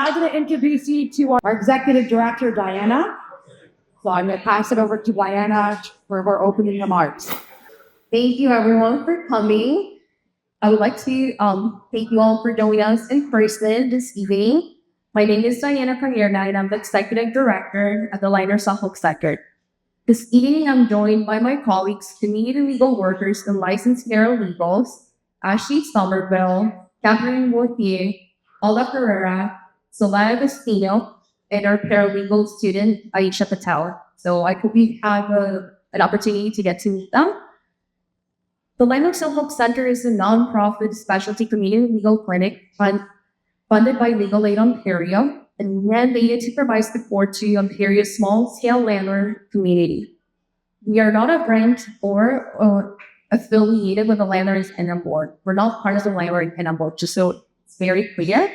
now going to introduce you to our Executive Director, Diana. So I'm going to pass it over to Diana for our opening remarks. Thank you everyone for coming. I would like to thank you all for joining us in person this evening. My name is Diana Carrera and I'm the Executive Director at the Liner Suffolk Sector. This evening I'm joined by my colleagues, community legal workers and licensed paralegals, Ashley Somerville, Catherine Gauthier, Ola Herrera, Solana Agostino, and our paralegal student, Aisha Patel. So I hope we have an opportunity to get to meet them. The Landlord Suffolk Center is a non-profit specialty community legal clinic funded by Legal Aid Ontario and mandated to provide support to Ontario's small-scale landlord community. We are not a branch or affiliated with the Landlord and Tenant Board. We're not part of the Landlord and Tenant Board, just so it's very clear.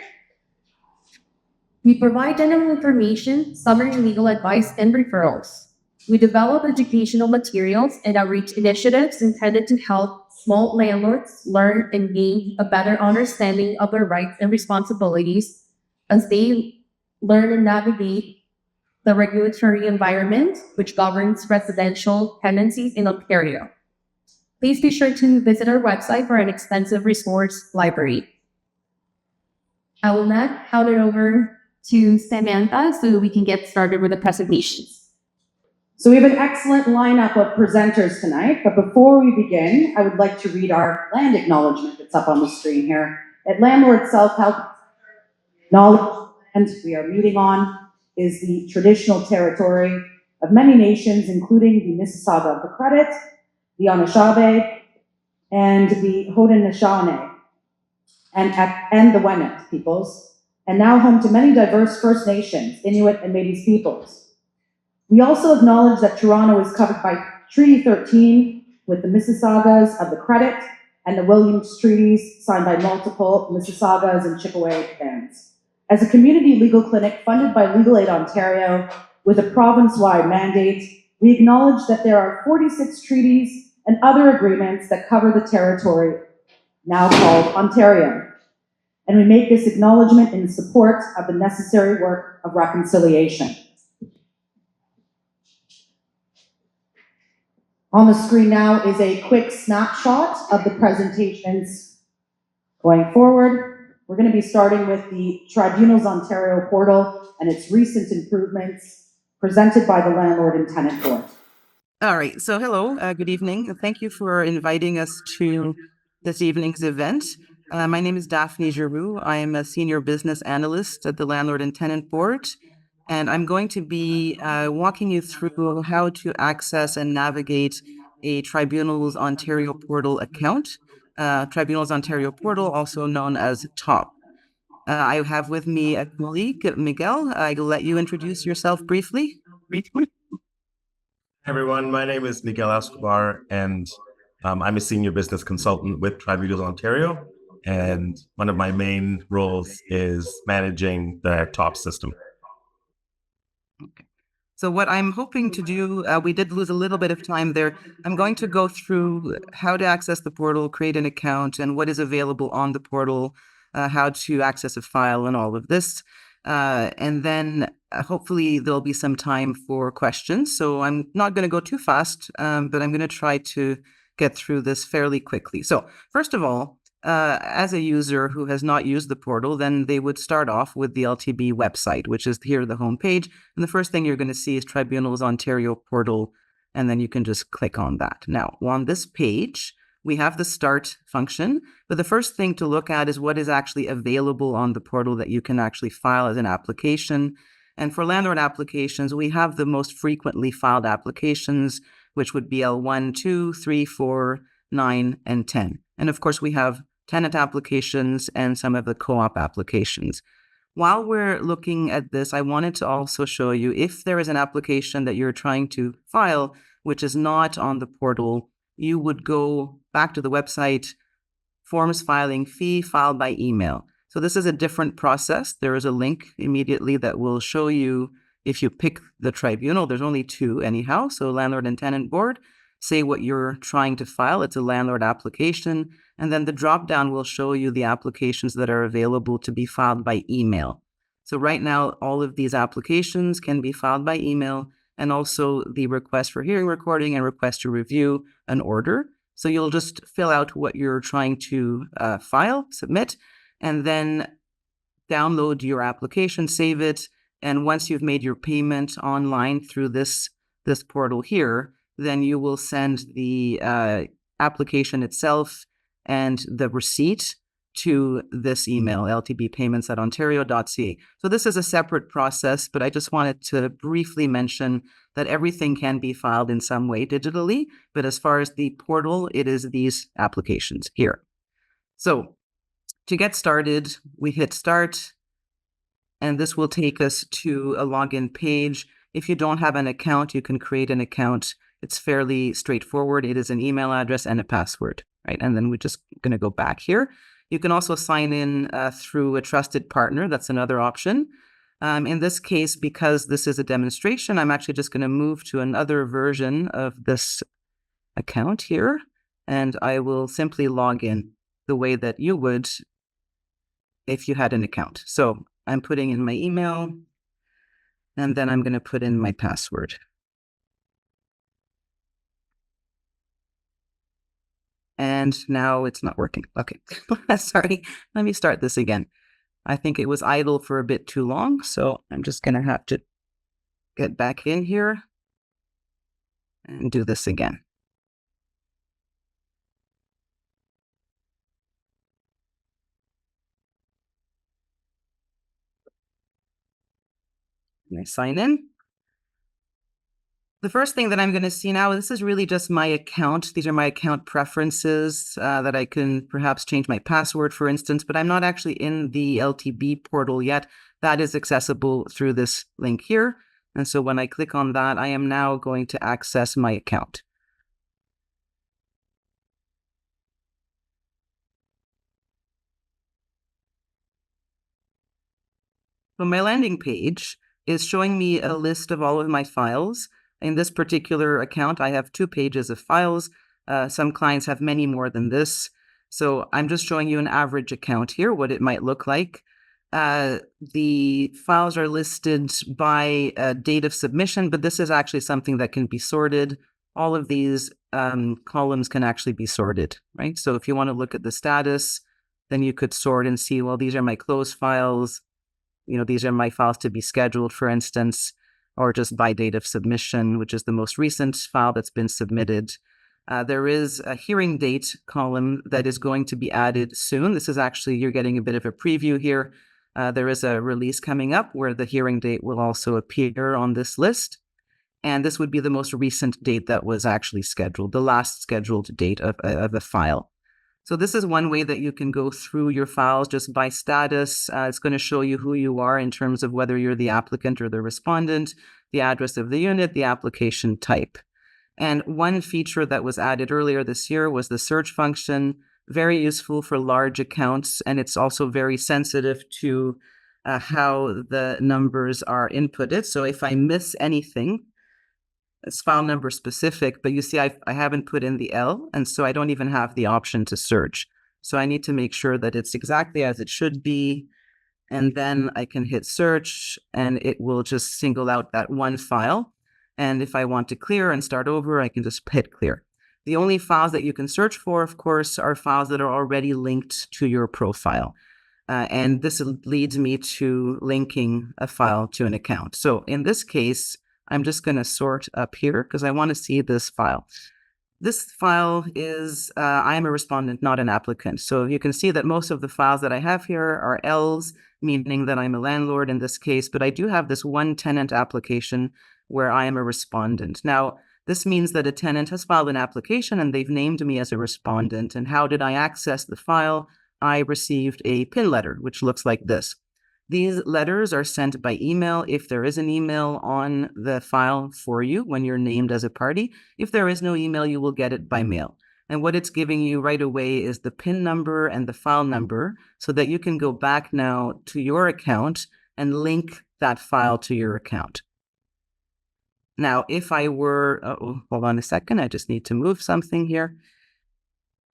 We provide general information, summary legal advice, and referrals. We develop educational materials and outreach initiatives intended to help small landlords learn and gain a better understanding of their rights and responsibilities as they learn and navigate the regulatory environment which governs residential tenancies in Ontario. Please be sure to visit our website for an extensive resource library. I will now hand it over to Samantha so we can get started with the presentations. So we have an excellent lineup of presenters tonight, but before we begin, I would like to read our land acknowledgement that's up on the screen here. At Landlord Self-Help, knowledge land we are meeting on is the traditional territory of many nations, including the Mississauga of the Credit, the Anishinaabe, and the Haudenosaunee, and the Wendat peoples, and now home to many diverse First Nations, Inuit, and Métis peoples. We also acknowledge that Toronto is covered by Treaty 13 with the Mississaugas of the Credit and the Williams Treaties signed by multiple Mississaugas and Chippewa bands. As a community legal clinic funded by Legal Aid Ontario with a province-wide mandate, we acknowledge that there are 46 treaties and other agreements that cover the territory now called Ontario. And we make this acknowledgement in support of the necessary work of reconciliation. On the screen now is a quick snapshot of the presentations going forward. We're going to be starting with the Tribunals Ontario Portal and its recent improvements presented by the Landlord and Tenant Board. All right, so hello, good evening. Thank you for inviting us to this evening's event. My name is Daphne Gerou. I am a senior business analyst at the Landlord and Tenant Board. And I'm going to be walking you through how to access and navigate a Tribunals Ontario Portal account. Tribunals Ontario Portal, also known as TOP. I have with me a colleague, Miguel. I'll let you introduce yourself briefly. Hey everyone, my name is Miguel Escobar, and I'm a senior business consultant with Tribunals Ontario. And one of my main roles is managing the TOP system. Okay. So what I'm hoping to do, we did lose a little bit of time there. I'm going to go through how to access the portal, create an account, and what is available on the portal, how to access a file and all of this. And then hopefully there'll be some time for questions. So I'm not going to go too fast, but I'm going to try to get through this fairly quickly. So first of all, as a user who has not used the portal, then they would start off with the LTB website, which is here, the homepage. And the first thing you're going to see is Tribunals Ontario Portal, and then you can just click on that. Now, on this page, we have the start function, but the first thing to look at is what is actually available on the portal that you can actually file as an application. And for landlord applications, we have the most frequently filed applications, which would be L1, 2, 3, 4, 9, and 10. And of course, we have tenant applications and some of the co-op applications. While we're looking at this, I wanted to also show you if there is an application that you're trying to file, which is not on the portal, you would go back to the website, forms filing fee, filed by email. So this is a different process. There is a link immediately that will show you if you pick the tribunal. There's only two anyhow, so Landlord and Tenant Board. Say what you're trying to file. It's a landlord application. And then the drop-down will show you the applications that are available to be filed by email. So right now, all of these applications can be filed by email, and also the request for hearing recording and request to review an order. So you'll just fill out what you're trying to submit, and then download your application, save it, and once you've made your payment online through this portal here, then you will send the application itself and the receipt to this email, ltbpayments@ontario.ca. So this is a separate process, but I just wanted to briefly mention that everything can be filed in some way digitally, but as far as the portal, it is these applications here. So to get started, we hit start, and this will take us to a login page. If you don't have an account, you can create an account. It's fairly straightforward. It is an email address and a password, right? And then we're just going to go back here. You can also sign in through a trusted partner. That's another option. In this case, because this is a demonstration, I'm actually just going to move to another version of this account here, and I will simply log in the way that you would if you had an account. So I'm putting in my email, and then I'm going to put in my password. And now it's not working. Okay, sorry. Let me start this again. I think it was idle for a bit too long, so I'm just going to have to get back in here and do this again. And I sign in. The first thing that I'm going to see now, this is really just my account. These are my account preferences that I can perhaps change my password, for instance, but I'm not actually in the LTB portal yet. That is accessible through this link here. And so when I click on that, I am now going to access my account. So my landing page is showing me a list of all of my files. In this particular account, I have 2 pages of files. Some clients have many more than this. So I'm just showing you an average account here, what it might look like. The files are listed by date of submission, but this is actually something that can be sorted. All of these columns can actually be sorted, right? So if you want to look at the status, then you could sort and see, well, these are my closed files. You know, these are my files to be scheduled, for instance, or just by date of submission, which is the most recent file that's been submitted. There is a hearing date column that is going to be added soon. This is actually, you're getting a bit of a preview here. There is a release coming up where the hearing date will also appear on this list. And this would be the most recent date that was actually scheduled, the last scheduled date of a file. So this is one way that you can go through your files just by status. It's going to show you who you are in terms of whether you're the applicant or the respondent, the address of the unit, the application type. And one feature that was added earlier this year was the search function, very useful for large accounts, and it's also very sensitive to how the numbers are inputted. So if I miss anything, it's file number specific, but you see I haven't put in the L, and so I don't even have the option to search. So I need to make sure that it's exactly as it should be, and then I can hit search, and it will just single out that one file. And if I want to clear and start over, I can just hit clear. The only files that you can search for, of course, are files that are already linked to your profile. And this leads me to linking a file to an account. So in this case, I'm just going to sort up here because I want to see this file. This file is, I am a respondent, not an applicant. So you can see that most of the files that I have here are L's, meaning that I'm a landlord in this case, but I do have this one tenant application where I am a respondent. Now, this means that a tenant has filed an application and they've named me as a respondent. And how did I access the file? I received a PIN letter, which looks like this. These letters are sent by email if there is an email on the file for you when you're named as a party. If there is no email, you will get it by mail. And what it's giving you right away is the PIN number and the file number so that you can go back now to your account and link that file to your account. Now, if I were, hold on a second, I just need to move something here.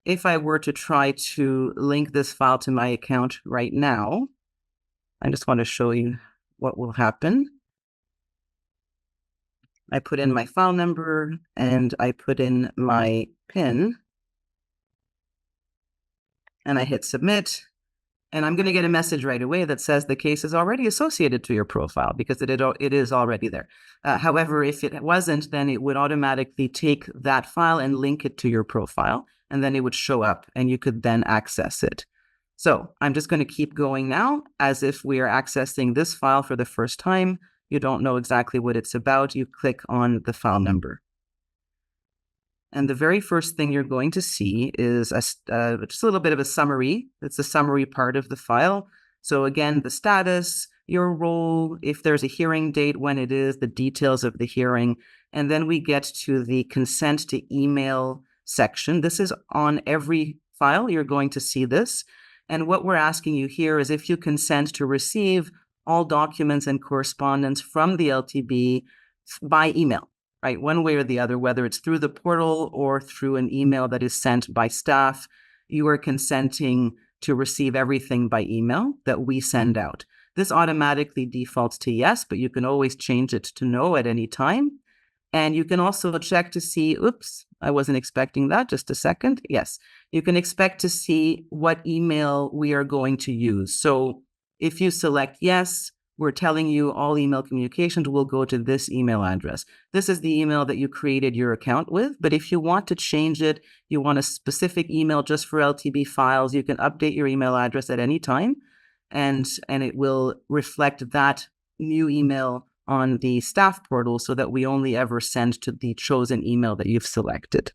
If I were to try to link this file to my account right now, I just want to show you what will happen. I put in my file number and I put in my PIN and I hit submit. And I'm going to get a message right away that says the case is already associated to your profile because it is already there. However, if it wasn't, then it would automatically take that file and link it to your profile, and then it would show up and you could then access it. So I'm just going to keep going now as if we are accessing this file for the first time. You don't know exactly what it's about. You click on the file number. And the very first thing you're going to see is just a little bit of a summary. It's the summary part of the file. So again, the status, your role, if there's a hearing date, when it is, the details of the hearing. And then we get to the consent to email section. This is on every file. You're going to see this. And what we're asking you here is if you consent to receive all documents and correspondence from the LTB by email. Right, one way or the other, whether it's through the portal or through an email that is sent by staff, you are consenting to receive everything by email that we send out. This automatically defaults to yes, but you can always change it to no at any time. And you can also check to see, oops, I wasn't expecting that, just a second. Yes, you can expect to see what email we are going to use. So if you select yes, we're telling you all email communications will go to this email address. This is the email that you created your account with, but if you want to change it, you want a specific email just for LTB files, you can update your email address at any time, and it will reflect that new email on the staff portal so that we only ever send to the chosen email that you've selected.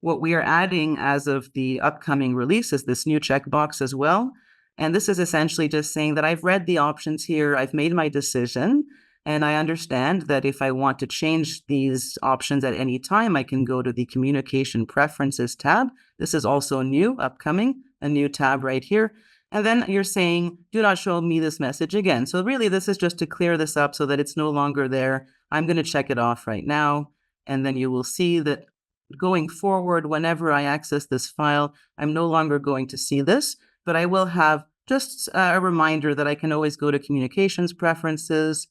What we are adding as of the upcoming release is this new checkbox as well. And this is essentially just saying that I've read the options here, I've made my decision, and I understand that if I want to change these options at any time, I can go to the Communication Preferences tab. This is also new, upcoming, a new tab right here. And then you're saying, do not show me this message again. So really, this is just to clear this up so that it's no longer there. I'm going to check it off right now. And then you will see that going forward, whenever I access this file, I'm no longer going to see this. But I will have just a reminder that I can always go to Communications Preferences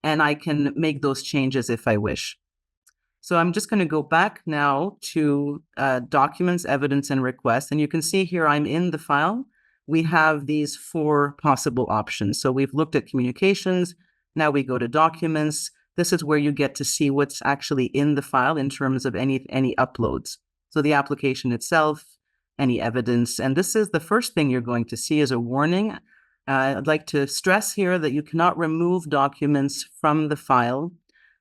and I can make those changes if I wish. So I'm just going to go back now to Documents, Evidence, and Requests. And you can see here I'm in the file. We have these 4 possible options. So we've looked at Communications. Now we go to Documents. This is where you get to see what's actually in the file in terms of any uploads. So the application itself, any evidence. And this is the first thing you're going to see as a warning. I'd like to stress here that you cannot remove documents from the file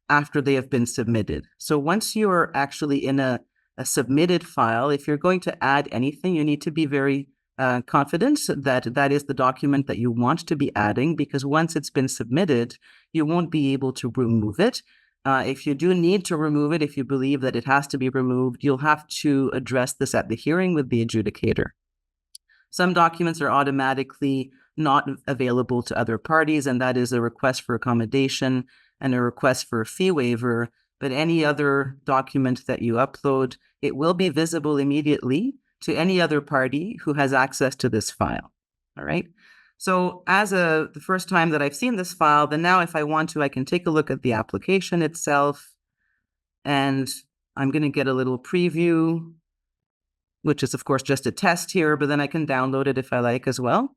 after they have been submitted. So once you're actually in a submitted file, if you're going to add anything, you need to be very confident that that is the document that you want to be adding, because once it's been submitted, you won't be able to remove it. If you do need to remove it, if you believe that it has to be removed, you'll have to address this at the hearing with the adjudicator. Some documents are automatically not available to other parties, and that is a request for accommodation and a request for a fee waiver. But any other document that you upload, it will be visible immediately to any other party who has access to this file. All right. So as the first time that I've seen this file, then now if I want to, I can take a look at the application itself, and I'm going to get a little preview, which is of course just a test here, but then I can download it if I like as well.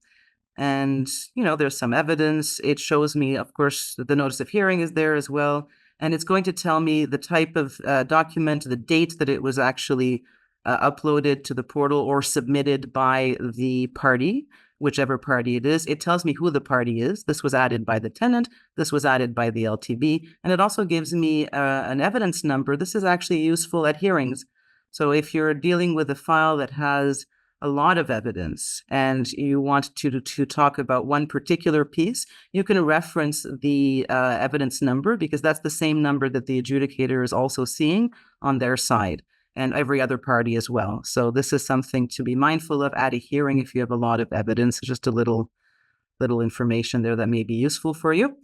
And, there's some evidence. It shows me, of course, that the notice of hearing is there as well. And it's going to tell me the type of document, the date that it was actually uploaded to the portal or submitted by the party, whichever party it is. It tells me who the party is. This was added by the tenant. This was added by the LTB. And it also gives me an evidence number. This is actually useful at hearings. So if you're dealing with a file that has a lot of evidence and you want to talk about one particular piece, you can reference the evidence number, because that's the same number that the adjudicator is also seeing on their side, and every other party as well. So this is something to be mindful of at a hearing if you have a lot of evidence. Just a little information there that may be useful for you.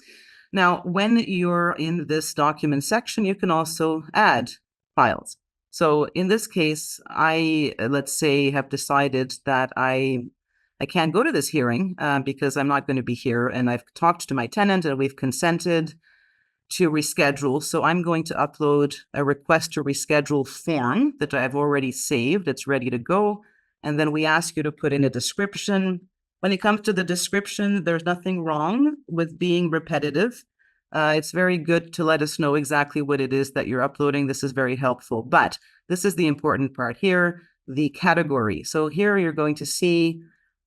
Now, when you're in this document section, you can also add files. So in this case, I, let's say, have decided that I I can't go to this hearing because I'm not going to be here. And I've talked to my tenant and we've consented to reschedule. So I'm going to upload a request to reschedule form that I've already saved. It's ready to go. And then we ask you to put in a description. When it comes to the description, there's nothing wrong with being repetitive. It's very good to let us know exactly what it is that you're uploading. This is very helpful. But this is the important part here, the category. So here you're going to see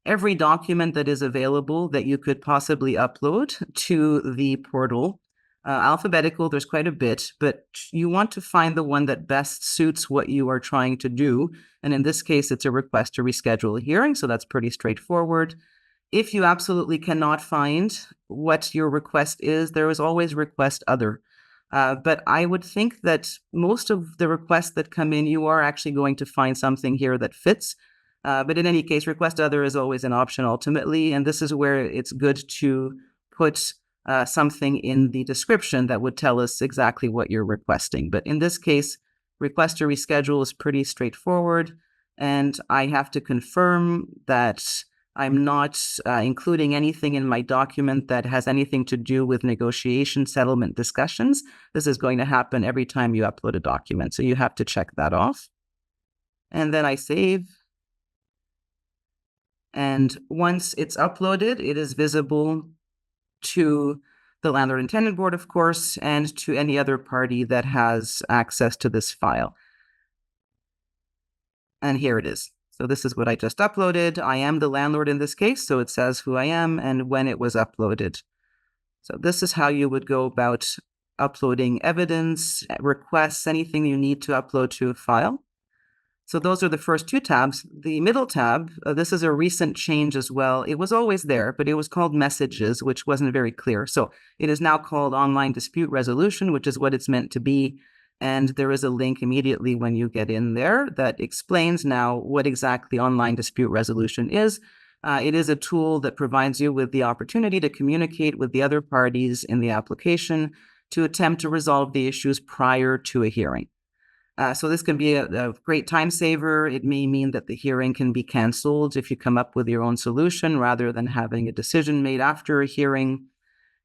every document that is available that you could possibly upload to the portal. Alphabetical, there's quite a bit, but you want to find the one that best suits what you are trying to do. And in this case, it's a request to reschedule a hearing, so that's pretty straightforward. If you absolutely cannot find what your request is, there is always request other. But I would think that most of the requests that come in, you are actually going to find something here that fits. But in any case, request other is always an option ultimately. And this is where it's good to put something in the description that would tell us exactly what you're requesting. But in this case, request to reschedule is pretty straightforward. And I have to confirm that I'm not including anything in my document that has anything to do with negotiation, settlement, discussions. This is going to happen every time you upload a document. So you have to check that off. And then I save. And once it's uploaded, it is visible to the Landlord and Tenant Board, of course, and to any other party that has access to this file. And here it is. So this is what I just uploaded. I am the landlord in this case, so it says who I am and when it was uploaded. So this is how you would go about uploading evidence, requests, anything you need to upload to a file. So those are the first two tabs. The middle tab, this is a recent change as well. It was always there, but it was called Messages, which wasn't very clear. So it is now called Online Dispute Resolution, which is what it's meant to be. And there is a link immediately when you get in there that explains now what exactly Online Dispute Resolution is. It is a tool that provides you with the opportunity to communicate with the other parties in the application to attempt to resolve the issues prior to a hearing. So this can be a great time saver. It may mean that the hearing can be canceled if you come up with your own solution rather than having a decision made after a hearing.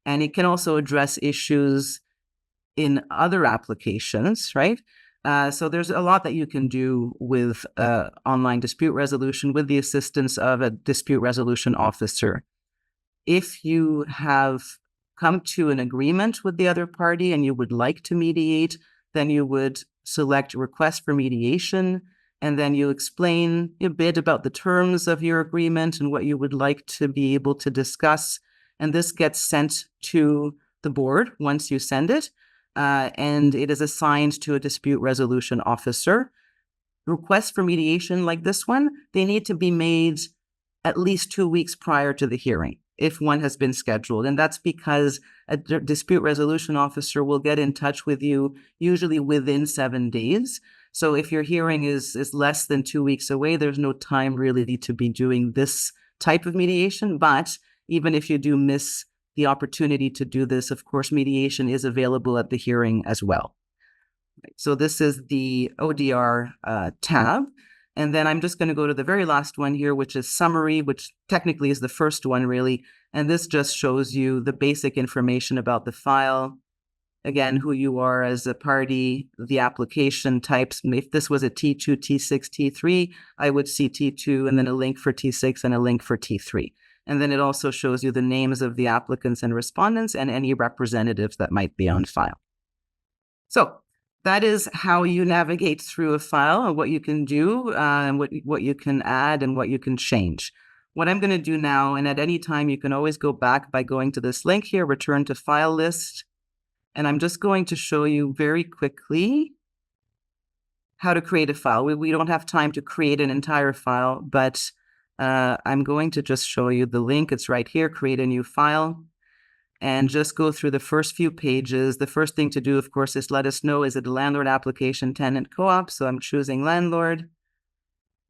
And it can also address issues in other applications, right? So there's a lot that you can do with online dispute resolution with the assistance of a dispute resolution officer. If you have come to an agreement with the other party and you would like to mediate, then you would select request for mediation, and then you explain a bit about the terms of your agreement and what you would like to be able to discuss. And this gets sent to the board once you send it, and it is assigned to a dispute resolution officer. Requests for mediation like this one, they need to be made at least 2 weeks prior to the hearing if one has been scheduled. And that's because a dispute resolution officer will get in touch with you usually within 7 days. So if your hearing is less than 2 weeks away, there's no time really to be doing this type of mediation. But even if you do miss the opportunity to do this, of course, mediation is available at the hearing as well. So this is the ODR tab. And then I'm just going to go to the very last one here, which is summary, which technically is the first one, really. And this just shows you the basic information about the file. Again, who you are as a party, the application types. If this was a T2, T6, T3, I would see T2 and then a link for T6 and a link for T3. And then it also shows you the names of the applicants and respondents and any representatives that might be on file. So that is how you navigate through a file and what you can do and what you can add and what you can change. What I'm going to do now, and at any time you can always go back by going to this link here, return to file list. And I'm just going to show you very quickly how to create a file. We don't have time to create an entire file, but I'm going to just show you the link. It's right here, create a new file. And just go through the first few pages. The first thing to do, of course, is let us know, is it a landlord application tenant co-op? So I'm choosing landlord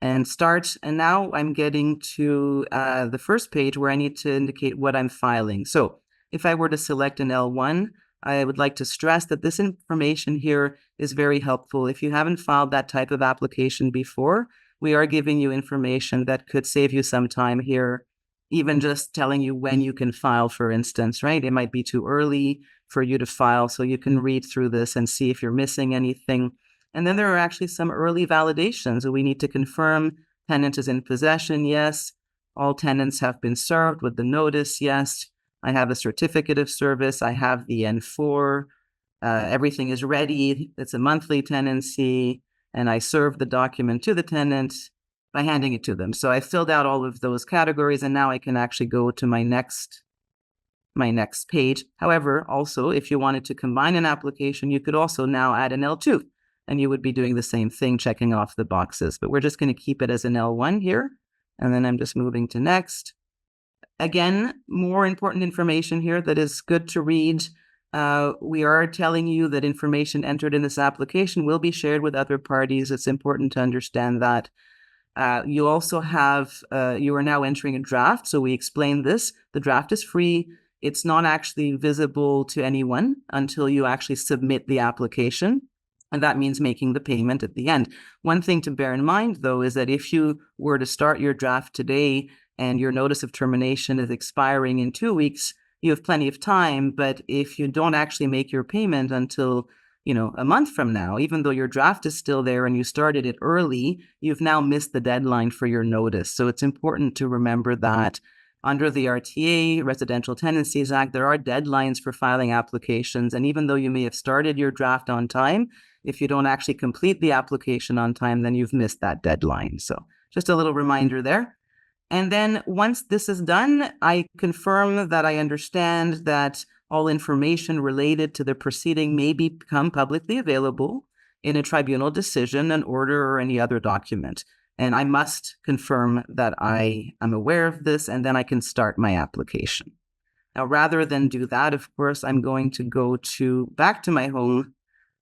and start. And now I'm getting to the first page where I need to indicate what I'm filing. So if I were to select an L1, I would like to stress that this information here is very helpful. If you haven't filed that type of application before, we are giving you information that could save you some time here, even just telling you when you can file, for instance, right? It might be too early for you to file, so you can read through this and see if you're missing anything. And then there are actually some early validations. We need to confirm tenant is in possession, yes. All tenants have been served with the notice, yes. I have a certificate of service. I have the N4. Everything is ready. It's a monthly tenancy, and I serve the document to the tenant by handing it to them. So I filled out all of those categories, and now I can actually go to my next page. However, also, if you wanted to combine an application, you could also now add an L2, and you would be doing the same thing, checking off the boxes. But we're just going to keep it as an L1 here, and then I'm just moving to next. Again, more important information here that is good to read. We are telling you that information entered in this application will be shared with other parties. It's important to understand that. You also have, you are now entering a draft. So we explained this. The draft is free. It's not actually visible to anyone until you actually submit the application. And that means making the payment at the end. One thing to bear in mind, though, is that if you were to start your draft today and your notice of termination is expiring in 2 weeks, you have plenty of time. But if you don't actually make your payment until, a month from now, even though your draft is still there and you started it early, you've now missed the deadline for your notice. So it's important to remember that under the RTA, Residential Tenancies Act, there are deadlines for filing applications. And even though you may have started your draft on time, if you don't actually complete the application on time, then you've missed that deadline. So just a little reminder there. And then once this is done, I confirm that I understand that all information related to the proceeding may become publicly available in a tribunal decision, an order, or any other document. And I must confirm that I am aware of this, and then I can start my application. Now, rather than do that, of course, I'm going to go back to my home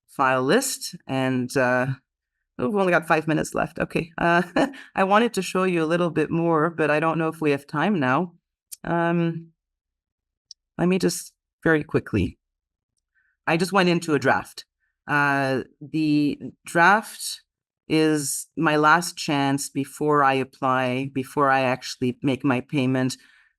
file list, and we've only got 5 minutes left. Okay. I wanted to show you a little bit more, but I don't know if we have time now. Let me just very quickly. I just went into a draft. The draft is my last chance before I apply, before I actually make my payment,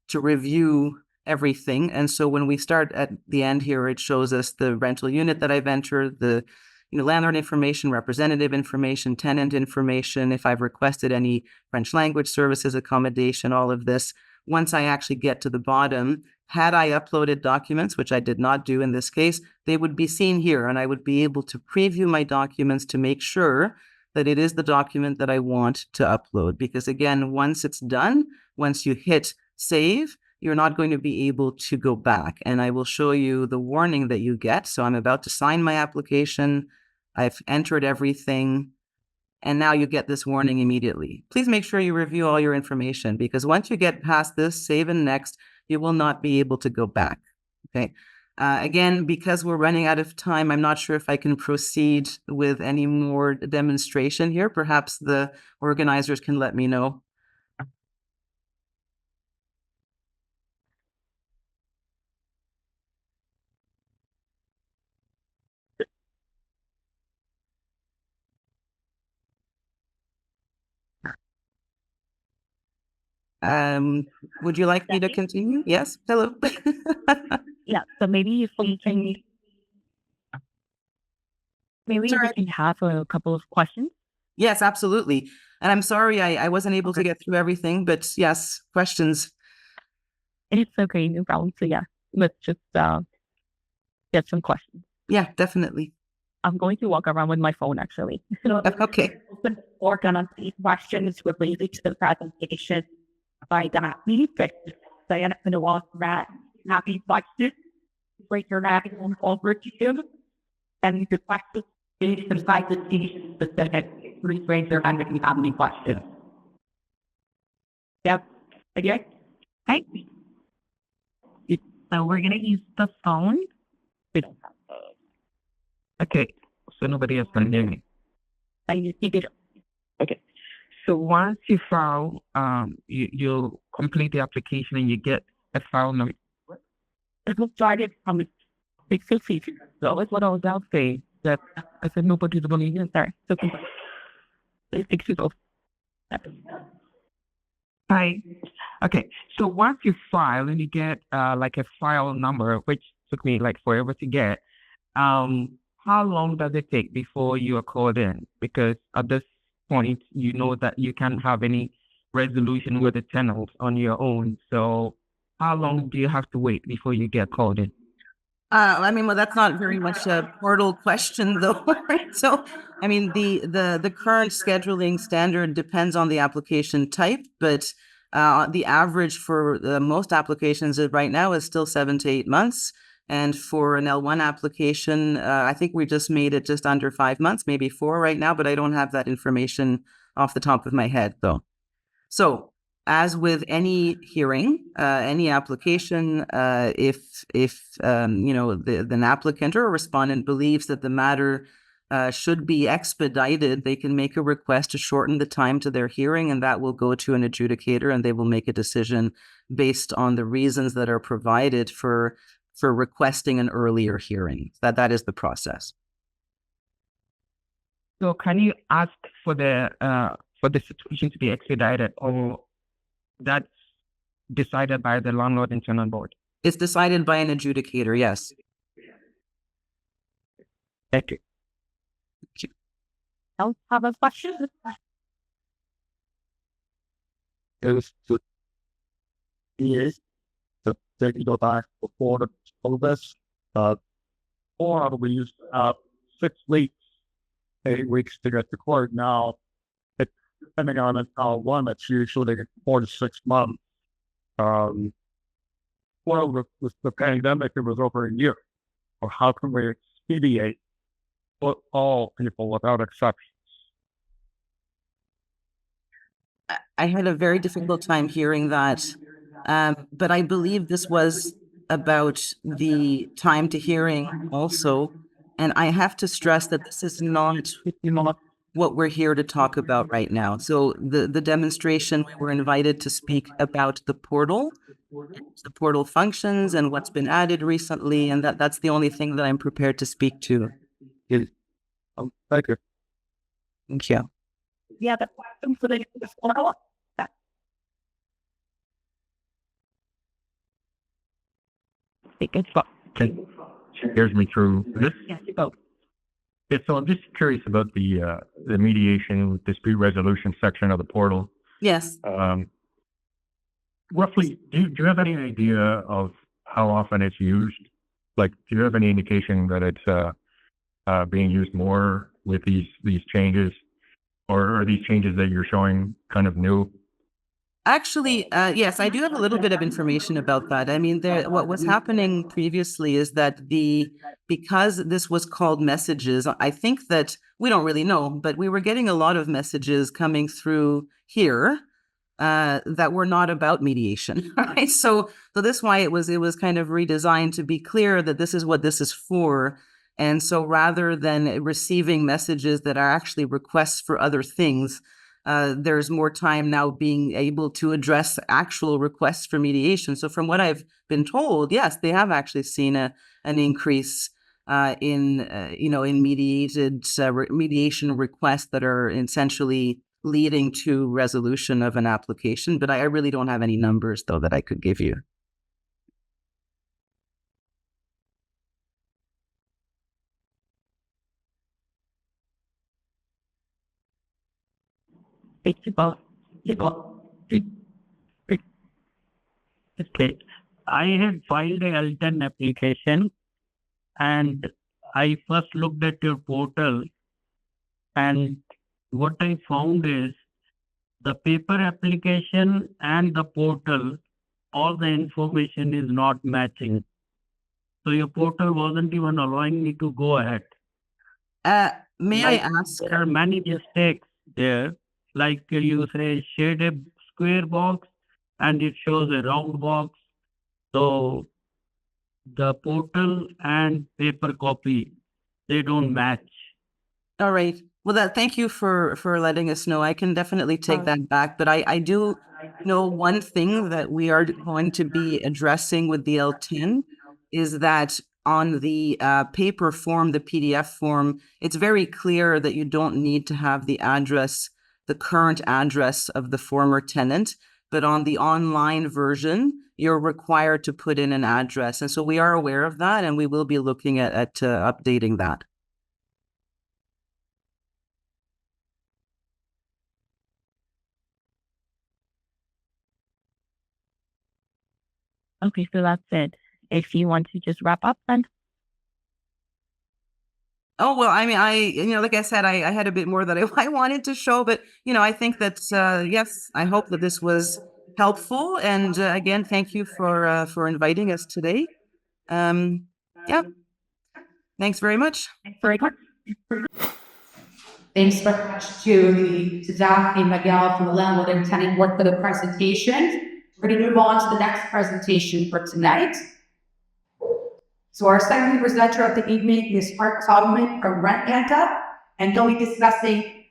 to review everything. And so when we start at the end here, it shows us the rental unit that I've entered, the landlord information, representative information, tenant information, if I've requested any French language services accommodation, all of this. Once I actually get to the bottom, had I uploaded documents, which I did not do in this case, they would be seen here, and I would be able to preview my documents to make sure that it is the document that I want to upload. Because again, once it's done, once you hit save, you're not going to be able to go back. And I will show you the warning that you get. So I'm about to sign my application. I've entered everything. And now you get this warning immediately. Please make sure you review all your information, because once you get past this, save and next, you will not be able to go back. Okay. Again, because we're running out of time, I'm not sure if I can proceed with any more demonstration here. Perhaps the organizers can let me know. Would you like me to continue? Yes. Hello. Yeah, so maybe if we can, maybe Sorry. we can have a couple of questions. Yes, absolutely. And I'm sorry I wasn't able to get through everything, but yes, questions. It's okay, no problem. So yeah, let's just get some questions. Yeah, definitely. I'm going to walk around with my phone actually. So Okay. we're gonna see questions related to the presentation by Daphne. Diana going to walk around, happy questions. Break your hand over to you. And the question is beside the station specific. Please raise your hand if you have any questions. Yep. Okay. Okay. So we're gonna use the phone. Okay, so nobody else can hear me. And you did. Okay. So once you file, you complete the application and you get a file number. It was started from 650. So that's what I was out saying. That I said nobody's going to use that. So 650. Hi. Okay. So once you file and you get like a file number, which took me like forever to get, how long does it take before you are called in? Because at this point, you know that you can't have any resolution with the tenant on your own. So how long do you have to wait before you get called in? I mean, well, that's not very much a portal question, though, right? So, I mean, the current scheduling standard depends on the application type, but the average for most applications right now is still 7 to 8 months. And for an L1 application, I think we just made it just under 5 months, maybe 4 right now, but I don't have that information off the top of my head, though. So, as with any hearing, any application, if you know an applicant or a respondent believes that the matter should be expedited, they can make a request to shorten the time to their hearing, and that will go to an adjudicator, and they will make a decision based on the reasons that are provided for requesting an earlier hearing. That is the process. So can you ask for the situation to be expedited, or that's decided by the landlord and tenant board? It's decided by an adjudicator, yes. Thank you. Don't have a question? Yes, the technical back before the this, or we used 6 weeks, 8 weeks to get to court. Now, it, depending on it, one, it's usually 4 to 6 months. Well, with the pandemic, it was over a year. Or how can we expedite for all people without exceptions? I had a very difficult time hearing that, but I believe this was about the time to hearing also. And I have to stress that this is not what we're here to talk about right now. So the demonstration, we were invited to speak about the portal functions and what's been added recently, and that's the only thing that I'm prepared to speak to. Thank you. Thank you. Yeah, the question for the Here's me through this. Yeah, so I'm just curious about the mediation dispute resolution section of the portal. Yes. Roughly, do you have any idea of how often it's used? Like, do you have any indication that it's being used more with these changes, or are these changes that you're showing kind of new? Actually, yes, I do have a little bit of information about that. I mean, what was happening previously is that because this was called messages, I think that we don't really know, but we were getting a lot of messages coming through here that were not about mediation, right? So this is why it was kind of redesigned to be clear that this is what this is for. And so rather than receiving messages that are actually requests for other things, there's more time now being able to address actual requests for mediation. So from what I've been told, yes, they have actually seen an increase in mediation requests that are essentially leading to resolution of an application. But I really don't have any numbers, though, that I could give you. Okay. I had filed a L10 application, and I first looked at your portal, and what I found is the paper application and the portal, all the information is not matching. So your portal wasn't even allowing me to go ahead. May I ask? There are many mistakes there. Like you say, shade a square box and it shows a round box. So the portal and paper copy, they don't match. All right. Well, thank you for letting us know. I can definitely take that back. But I do know one thing that we are going to be addressing with the L10 is that on the paper form, the PDF form, it's very clear that you don't need to have the address, the current address of the former tenant, but on the online version, you're required to put in an address. And so we are aware of that, and we will be looking at updating that. Okay, so that's it. If you want to just wrap up, then. Oh, well, I mean, like I said, I had a bit more that I wanted to show, but, I think that, yes, I hope that this was helpful. And again, thank you for inviting us today. Yeah. Thanks very much. Very good. Thanks very much to Daphne and Miguel from the Landlord and Tenant Board for the presentation. We're going to move on to the next presentation for tonight. So our second presenter of the evening is Hart Togman from Panda, and he'll be discussing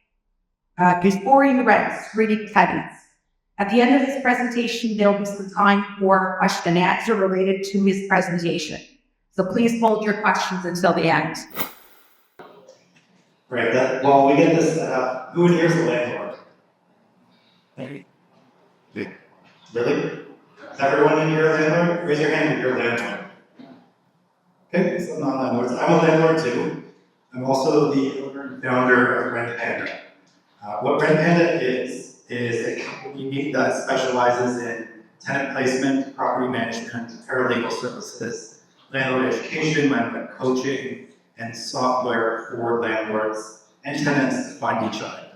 restoring rents, reading tenants. At the end of his presentation, there'll be some time for question and answer related to his presentation. So please hold your questions until the end. Right, while we get this set up, who in here is a landlord? Really? Is everyone in here a landlord? Raise your hand if you're a landlord. Okay, so I'm not landlords. I'm a landlord too. I'm also the owner and founder of Rent Panda. What Rent Panda is a company that specializes in tenant placement, property management, paralegal services, landlord education, landlord coaching, and software for landlords and tenants to find each other.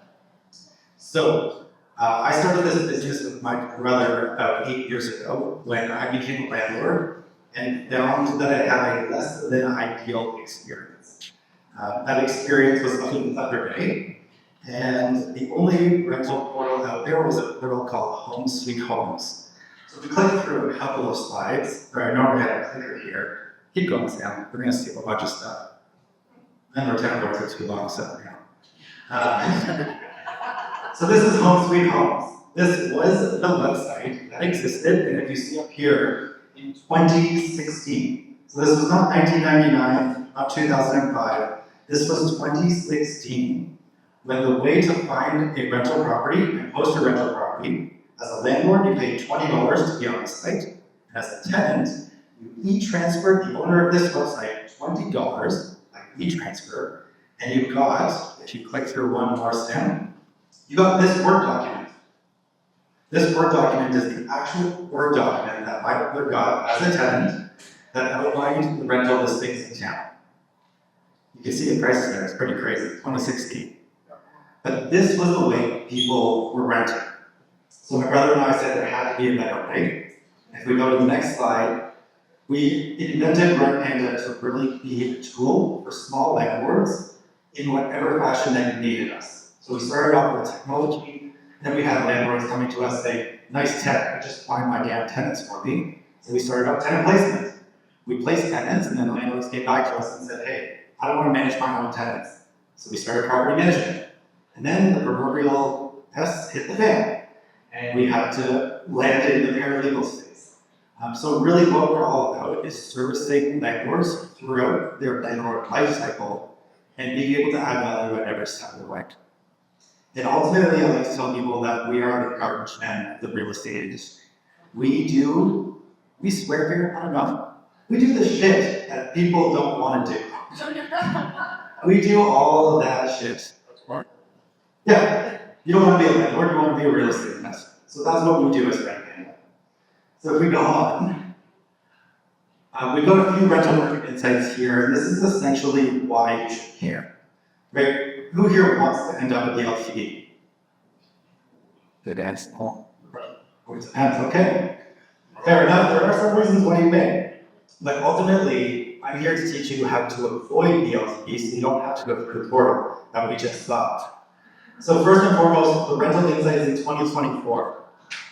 So, I started this business with my brother about 8 years ago when I became a landlord and found that I had a less than ideal experience. That experience was up in Thunder Bay, and the only rental portal out there was a portal called Home Sweet Homes. So if we click through a couple of slides, or I normally have a clicker here, keep going, Sam, we're gonna see a bunch of stuff. And our templates are too long, so so this is Home Sweet Homes. This was the website that existed, and if you see up here, in 2016. So this was not 1999, not 2005. This was 2016, when the way to find a rental property and post a rental property, as a landlord, you paid $20 to be on the site, and as a tenant, you e-transferred the owner of this website $20, like e-transfer, and you got, if you click through one more step, you got this Word document. This Word document is the actual Word document that my brother got as a tenant that outlined the rental listings in town. You can see the prices there, it's pretty crazy, 2016. But this was the way people were renting. So my brother and I said there had to be a better way. If we go to the next slide, we invented Rent Panda to really be a tool for small landlords in whatever fashion they needed us. So we started off with technology, and then we had landlords coming to us saying, nice tech, just find my damn tenants for me. So we started up tenant placement. We placed tenants, and then the landlords came back to us and said, hey, I don't want to manage my own tenants. So we started property management. And then the proverbial tests hit the fan, and we had to land in the paralegal space. So really what we're all about is servicing landlords throughout their landlord life cycle and being able to add value at every step of the way. And ultimately, I like to tell people that we are the garbage men of the real estate industry. We swear here, I don't know. We do the shit that people don't want to do. We do all of that shit. Yeah, you don't want to be a landlord, you want to be a real estate investor. So that's what we do as Rent Panda. So if we go on, we've got a few rental market insights here, and this is essentially why you should care. Right? Who here wants to end up at the LTD? Good answer. Okay. Fair enough, there are some reasons why you may. But ultimately, I'm here to teach you how to avoid the LTD so you don't have to go through the portal that we just saw. So first and foremost, the rental insights in 2024.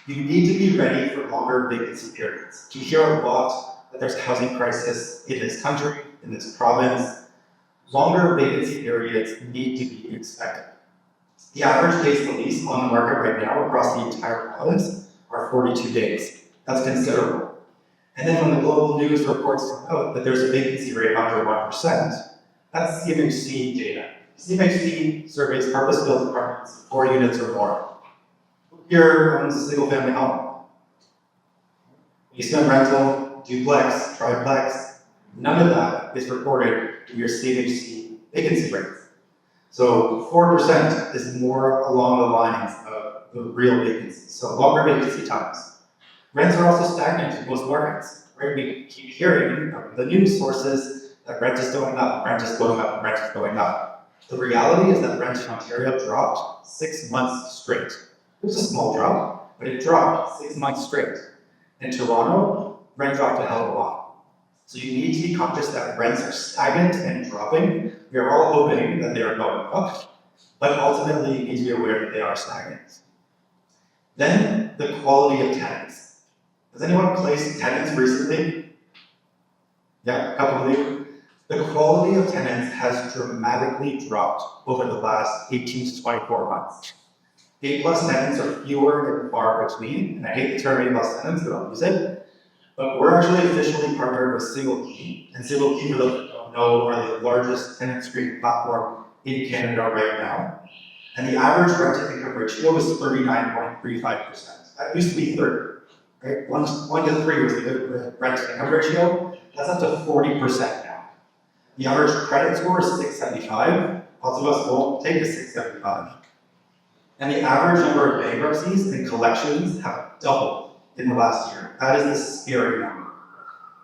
You need to be ready for longer vacancy periods. You hear a lot that there's a housing crisis in this country, in this province. Longer vacancy periods need to be expected. The average days to lease on the market right now across the entire province are 42 days. That's considerable. And then when the global news reports come out that there's a vacancy rate under 1%, that's CMHC data. CMHC surveys purpose-built apartments, 4 units or more. Here owns a single-family home. Basement rental, duplex, triplex, none of that is reported in your CMHC vacancy rates. So 4% is more along the lines of the real vacancy, so longer vacancy times. Rents are also stagnant in most markets, right? We keep hearing from the news sources that rent is going up, rent is going up, rent is going up. The reality is that rent in Ontario dropped 6 months straight. It was a small drop, but it dropped 6 months straight. In Toronto, rent dropped a hell of a lot. So you need to be conscious that rents are stagnant and dropping. We are all hoping that they are going up, but ultimately you need to be aware that they are stagnant. Then, the quality of tenants. Has anyone placed tenants recently? Yeah, a couple of you. The quality of tenants has dramatically dropped over the last 18 to 24 months. A+ tenants are fewer and far between, and I hate the term A+ tenants, but I'll use it. But we're actually officially partnered with Single Key, and Single Key, for those who don't know, are the largest tenant screening platform in Canada right now. And the average rent-to-income ratio is 39.35%. That used to be 30, right? 1 to 3 was the rent-to-income ratio. That's up to 40% now. The average credit score is 675. Lots of us won't take a 675. And the average number of bankruptcies and collections have doubled in the last year. That is a scary number.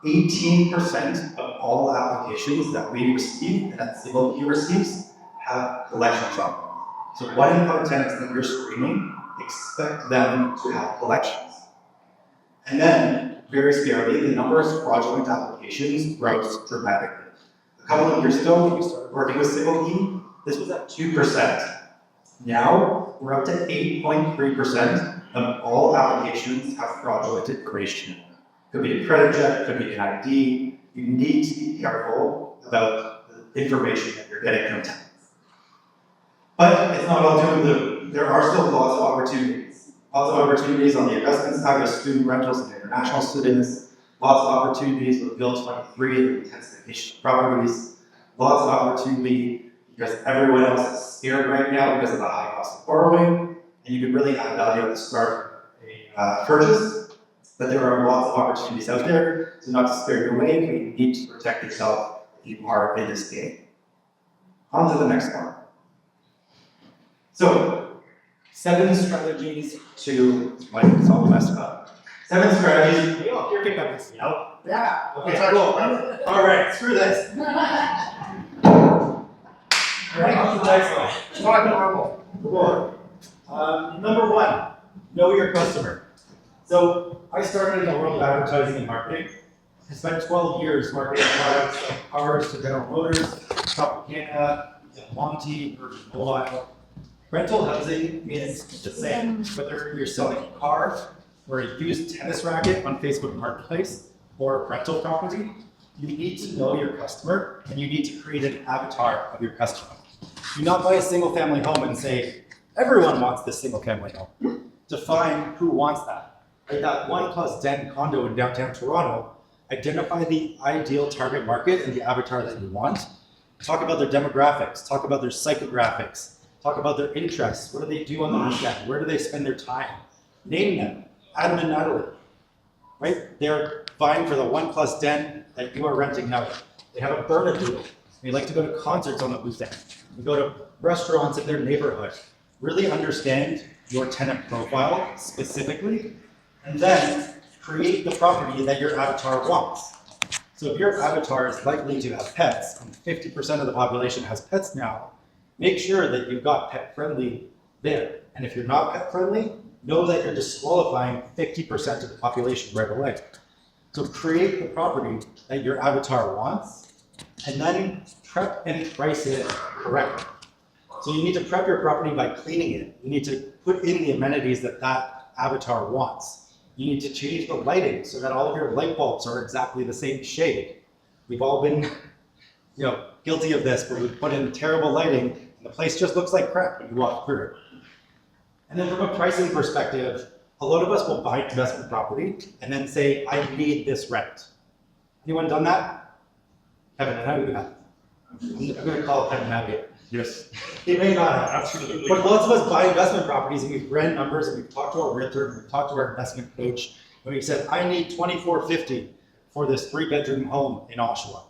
18% of all applications that we receive and that Single Key receives have collections on them. So 1 in 5 tenants that we're screening, expect them to have collections. And then, very scarily, the number of fraudulent applications rose dramatically. A couple of years ago, when we started working with Single Key, this was at 2%. Now, we're up to 8.3% of all applications have fraudulent creation. Could be a credit check, could be an ID. You need to be careful about the information that you're getting from tenants. But it's not all doom and gloom. There are still lots of opportunities. Lots of opportunities on the investment side with student rentals and international students. Lots of opportunities with Bill 23 and intensification of properties. Lots of opportunity because everyone else is scared right now because of the high cost of borrowing, and you can really add value at the start of a purchase. But there are lots of opportunities out there, so not to scare you away, but you need to protect yourself if you are in this game. On to the next one. So, 7 strategies to, like, it's all messed up. 7 strategies. You're picking up this, Yeah. Okay, cool. All right, screw this. All right, on to the next one. It's not normal. Cool. Number 1, know your customer. So, I started in the world of advertising and marketing. I spent 12 years marketing products like cars to General Motors, Chaplick, Monty, Virgin Mobile. Rental housing is the same. Whether you're selling a car or a used tennis racket on Facebook Marketplace or a rental property, you need to know your customer and you need to create an avatar of your customer. Do not buy a single family home and say, everyone wants this single family home. Define who wants that. Like that 1+10 condo in downtown Toronto, identify the ideal target market and the avatar that you want. Talk about their demographics, talk about their psychographics, talk about their interests. What do they do on the weekend? Where do they spend their time? Name them. Adam and Natalie. Right? They're vying for the 1+10 that you are renting out. They have a burner doodle. They like to go to concerts on the weekend. They go to restaurants in their neighborhood. Really understand your tenant profile specifically, and then create the property that your avatar wants. So if your avatar is likely to have pets, and 50% of the population has pets now, make sure that you've got pet friendly there. And if you're not pet friendly, know that you're disqualifying 50% of the population right away. So create the property that your avatar wants, and then prep and price it correctly. So you need to prep your property by cleaning it. You need to put in the amenities that that avatar wants. You need to change the lighting so that all of your light bulbs are exactly the same shade. We've all been, guilty of this, where we put in terrible lighting and the place just looks like crap when you walk through it. And then from a pricing perspective, a lot of us will buy investment property and then say, I need this rent. Anyone done that? Kevin, how do you have? I'm going to call it Kevin Navigate. Yes. He may not have. Absolutely. But lots of us buy investment properties and we've ran numbers and we've talked to our realtor, and we've talked to our investment coach, and we said, I need $2,450 for this 3-bedroom home in Oshawa.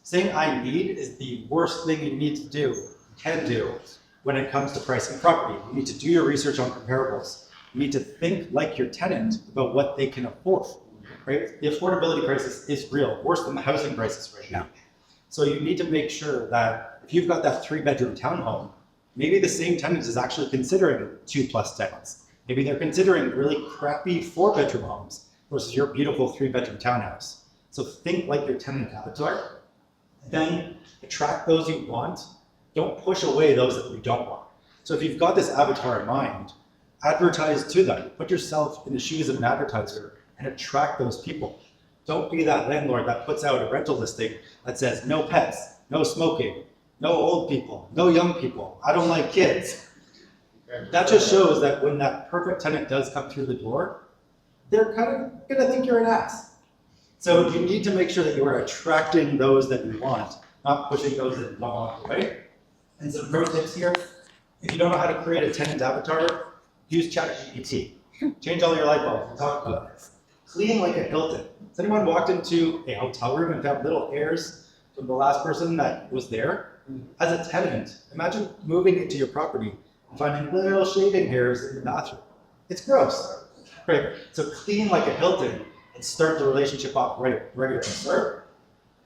Saying I need is the worst thing you need to do, can do, when it comes to pricing property. You need to do your research on comparables. You need to think like your tenant about what they can afford, right? The affordability crisis is real, worse than the housing crisis right now. So you need to make sure that if you've got that 3-bedroom townhome, maybe the same tenant is actually considering 2+ tenants. Maybe they're considering really crappy 4-bedroom homes versus your beautiful 3-bedroom townhouse. So think like your tenant avatar, then attract those you want. Don't push away those that you don't want. So if you've got this avatar in mind, advertise to them. Put yourself in the shoes of an advertiser and attract those people. Don't be that landlord that puts out a rental listing that says no pets, no smoking, no old people, no young people, I don't like kids. That just shows that when that perfect tenant does come through the door, they're kind of gonna think you're an ass. So you need to make sure that you are attracting those that you want, not pushing those that you don't want away. And some pro tips here: if you don't know how to create a tenant avatar, use ChatGPT. Change all your light bulbs. We'll talk about this. Clean like a Hilton. Has anyone walked into a hotel room and found little hairs from the last person that was there? As a tenant, imagine moving into your property and finding little shaving hairs in the bathroom. It's gross. Right? So clean like a Hilton and start the relationship off right from the start.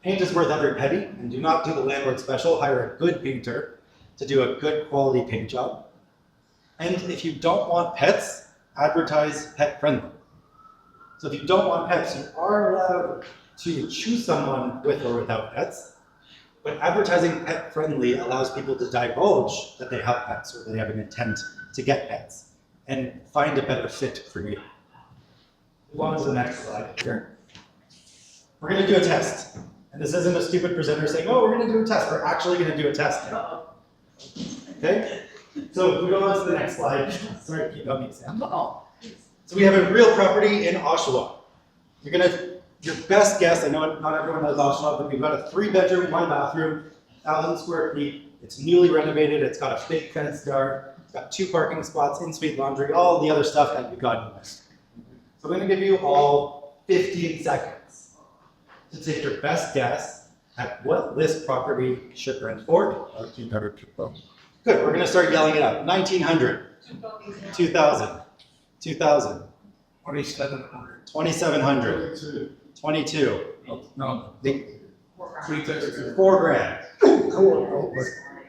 Paint is worth every penny, and do not do the landlord special. Hire a good painter to do a good quality paint job. And if you don't want pets, advertise pet friendly. So if you don't want pets, you are allowed to choose someone with or without pets, but advertising pet friendly allows people to divulge that they have pets or they have an intent to get pets and find a better fit for you. Move on to the next slide here. We're going to do a test. And this isn't a stupid presenter saying, oh, we're going to do a test. We're actually going to do a test now. Okay? So if we go on to the next slide. Sorry to keep on the example. So we have a real property in Oshawa. Your best guess, I know not everyone knows Oshawa, but we've got a 3-bedroom, 1-bathroom, 1,000 square feet. It's newly renovated. It's got a big fenced yard. It's got 2 parking spots, in-suite laundry, all the other stuff that you've got in this. So I'm going to give you all 15 seconds to take your best guess at what this property should rent for. Good, we're going to start yelling it out. 1,900, 2,000, 2,000, 2,700. 2,700, 22, No. 4 grand.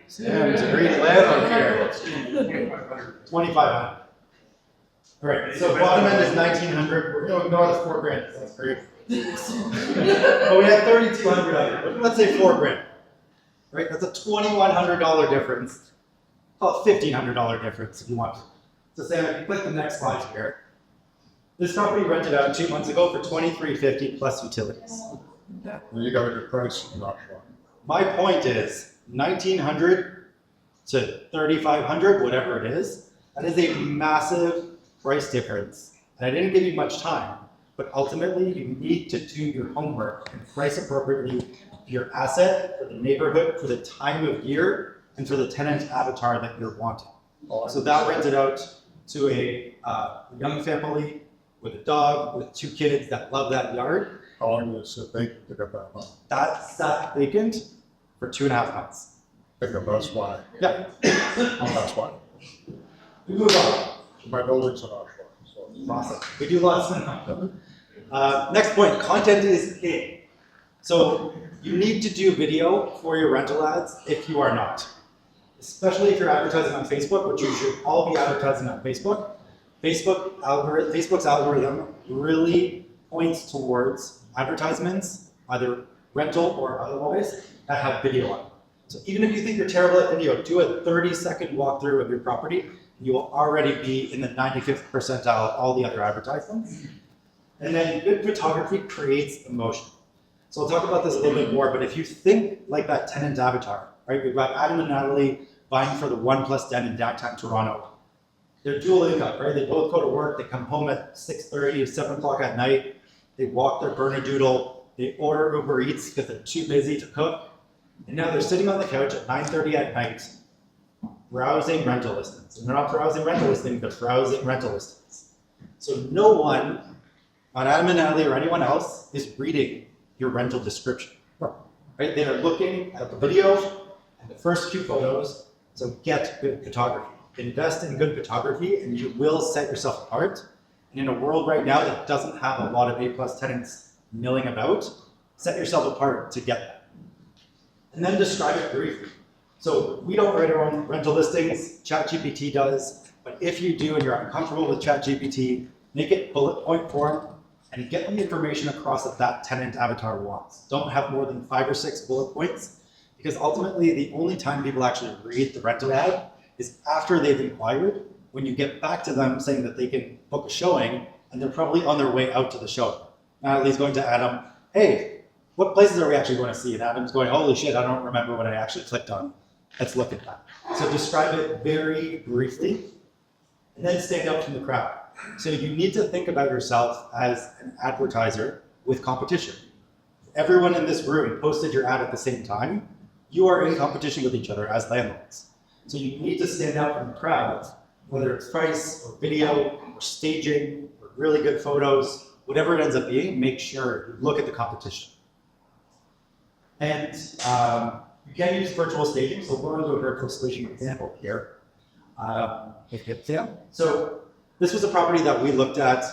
Sam's a great landlord here. 2,500. All right, so bottom end is 1,900. We're going to ignore the 4 grand. That's great. But we have 3,200 of it. Let's say 4 grand. Right? That's a $2,100 difference. Call it $1,500 difference if you want. So Sam, if you click the next slide here. This property rented out 2 months ago for $2,350 plus utilities. You got a good price. My point is 1,900 to 3,500, whatever it is. That is a massive price difference. And I didn't give you much time, but ultimately you need to do your homework and price appropriately for your asset, for the neighborhood, for the time of year, and for the tenant avatar that you're wanting. So that rented out to a young family with a dog, with 2 kids that love that yard. How long does it take to get that home? That sat vacant for 2.5 months. That's why. Yeah. That's why. We move on. My building's an option. So. Awesome. We do lots of next point, content is king. So you need to do video for your rental ads if you are not. Especially if you're advertising on Facebook, which you should all be advertising on Facebook. Facebook's algorithm really points towards advertisements, either rental or otherwise, that have video on. So even if you think you're terrible at video, do a 30-second walkthrough of your property. You will already be in the 95th percentile of all the other advertisements. And then good photography creates emotion. So we'll talk about this a little bit more, but if you think like that tenant avatar, right? We've got Adam and Natalie vying for the 1+ den in downtown Toronto. They're dual income, right? They both go to work, they come home at 6:30, 7 o'clock at night, they walk their Bernedoodle, they order Uber Eats because they're too busy to cook. And now they're sitting on the couch at 9:30 at night, browsing rental listings. And they're not browsing rental listings, they're browsing rental listings. So no one, not Adam and Natalie or anyone else, is reading your rental description. Right? They are looking at the video and the first few photos. So get good photography. Invest in good photography and you will set yourself apart. And in a world right now that doesn't have a lot of A+ tenants milling about, set yourself apart to get that. And then describe it briefly. So we don't write our own rental listings, ChatGPT does, but if you do and you're uncomfortable with ChatGPT, make it bullet point form and get the information across that that tenant avatar wants. Don't have more than 5 or 6 bullet points, because ultimately the only time people actually read the rental ad is after they've inquired, when you get back to them saying that they can book a showing, and they're probably on their way out to the showing. Natalie's going to Adam, hey, what places are we actually going to see? And Adam's going, holy shit, I don't remember what I actually clicked on. Let's look at that. So describe it very briefly, and then stand out from the crowd. So you need to think about yourself as an advertiser with competition. If everyone in this room posted your ad at the same time, you are in competition with each other as landlords. So you need to stand out from the crowd, whether it's price or video or staging or really good photos, whatever it ends up being, make sure you look at the competition. And you can use virtual staging, so we're going to do a virtual staging example here. So this was a property that we looked at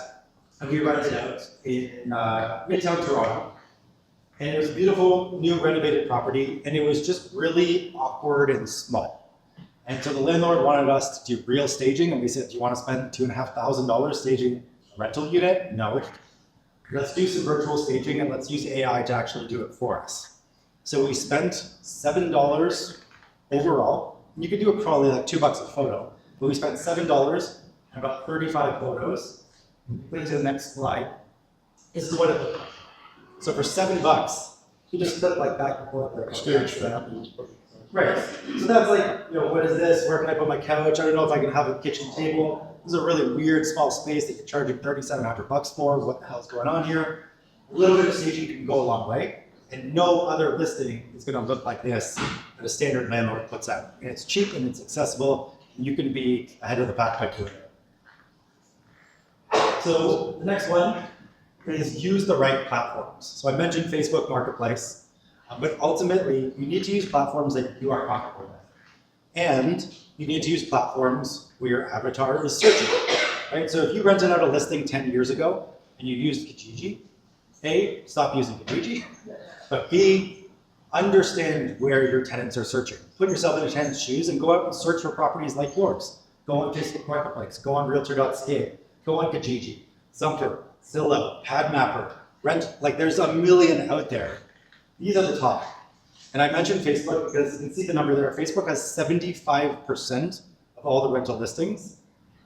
and we rented out in Midtown Toronto. And it was a beautiful, new renovated property, and it was just really awkward and small. And so the landlord wanted us to do real staging, and we said, do you want to spend $2,500 staging a rental unit? No. Let's do some virtual staging, and let's use AI to actually do it for us. So we spent $7 overall. You could do it probably like $2 a photo, but we spent $7 and about 35 photos. Please to the next slide. This is what it looked like. So for $7, you just flip like back and forth there. Right. So that's like, you know, what is this? Where can I put my couch? I don't know if I can have a kitchen table. This is a really weird small space that you're charging $3,700 for. What the hell's going on here? A little bit of staging can go a long way. And no other listing is going to look like this that a standard landlord puts out. And it's cheap and it's accessible. And you can be ahead of the pack by doing it. So the next one is use the right platforms. So I mentioned Facebook Marketplace, but ultimately you need to use platforms that you are comfortable with. And you need to use platforms where your avatar is searching, right? So if you rented out a listing 10 years ago and you used Kijiji, A, stop using Kijiji, but B, understand where your tenants are searching. Put yourself in a tenant's shoes and go out and search for properties like yours. Go on Facebook Marketplace, go on Realtor.ca, go on Kijiji, Zumper, Zillow, PadMapper, Rent, like there's a million out there. These are the top. And I mentioned Facebook because you can see the number there. Facebook has 75% of all the rental listings,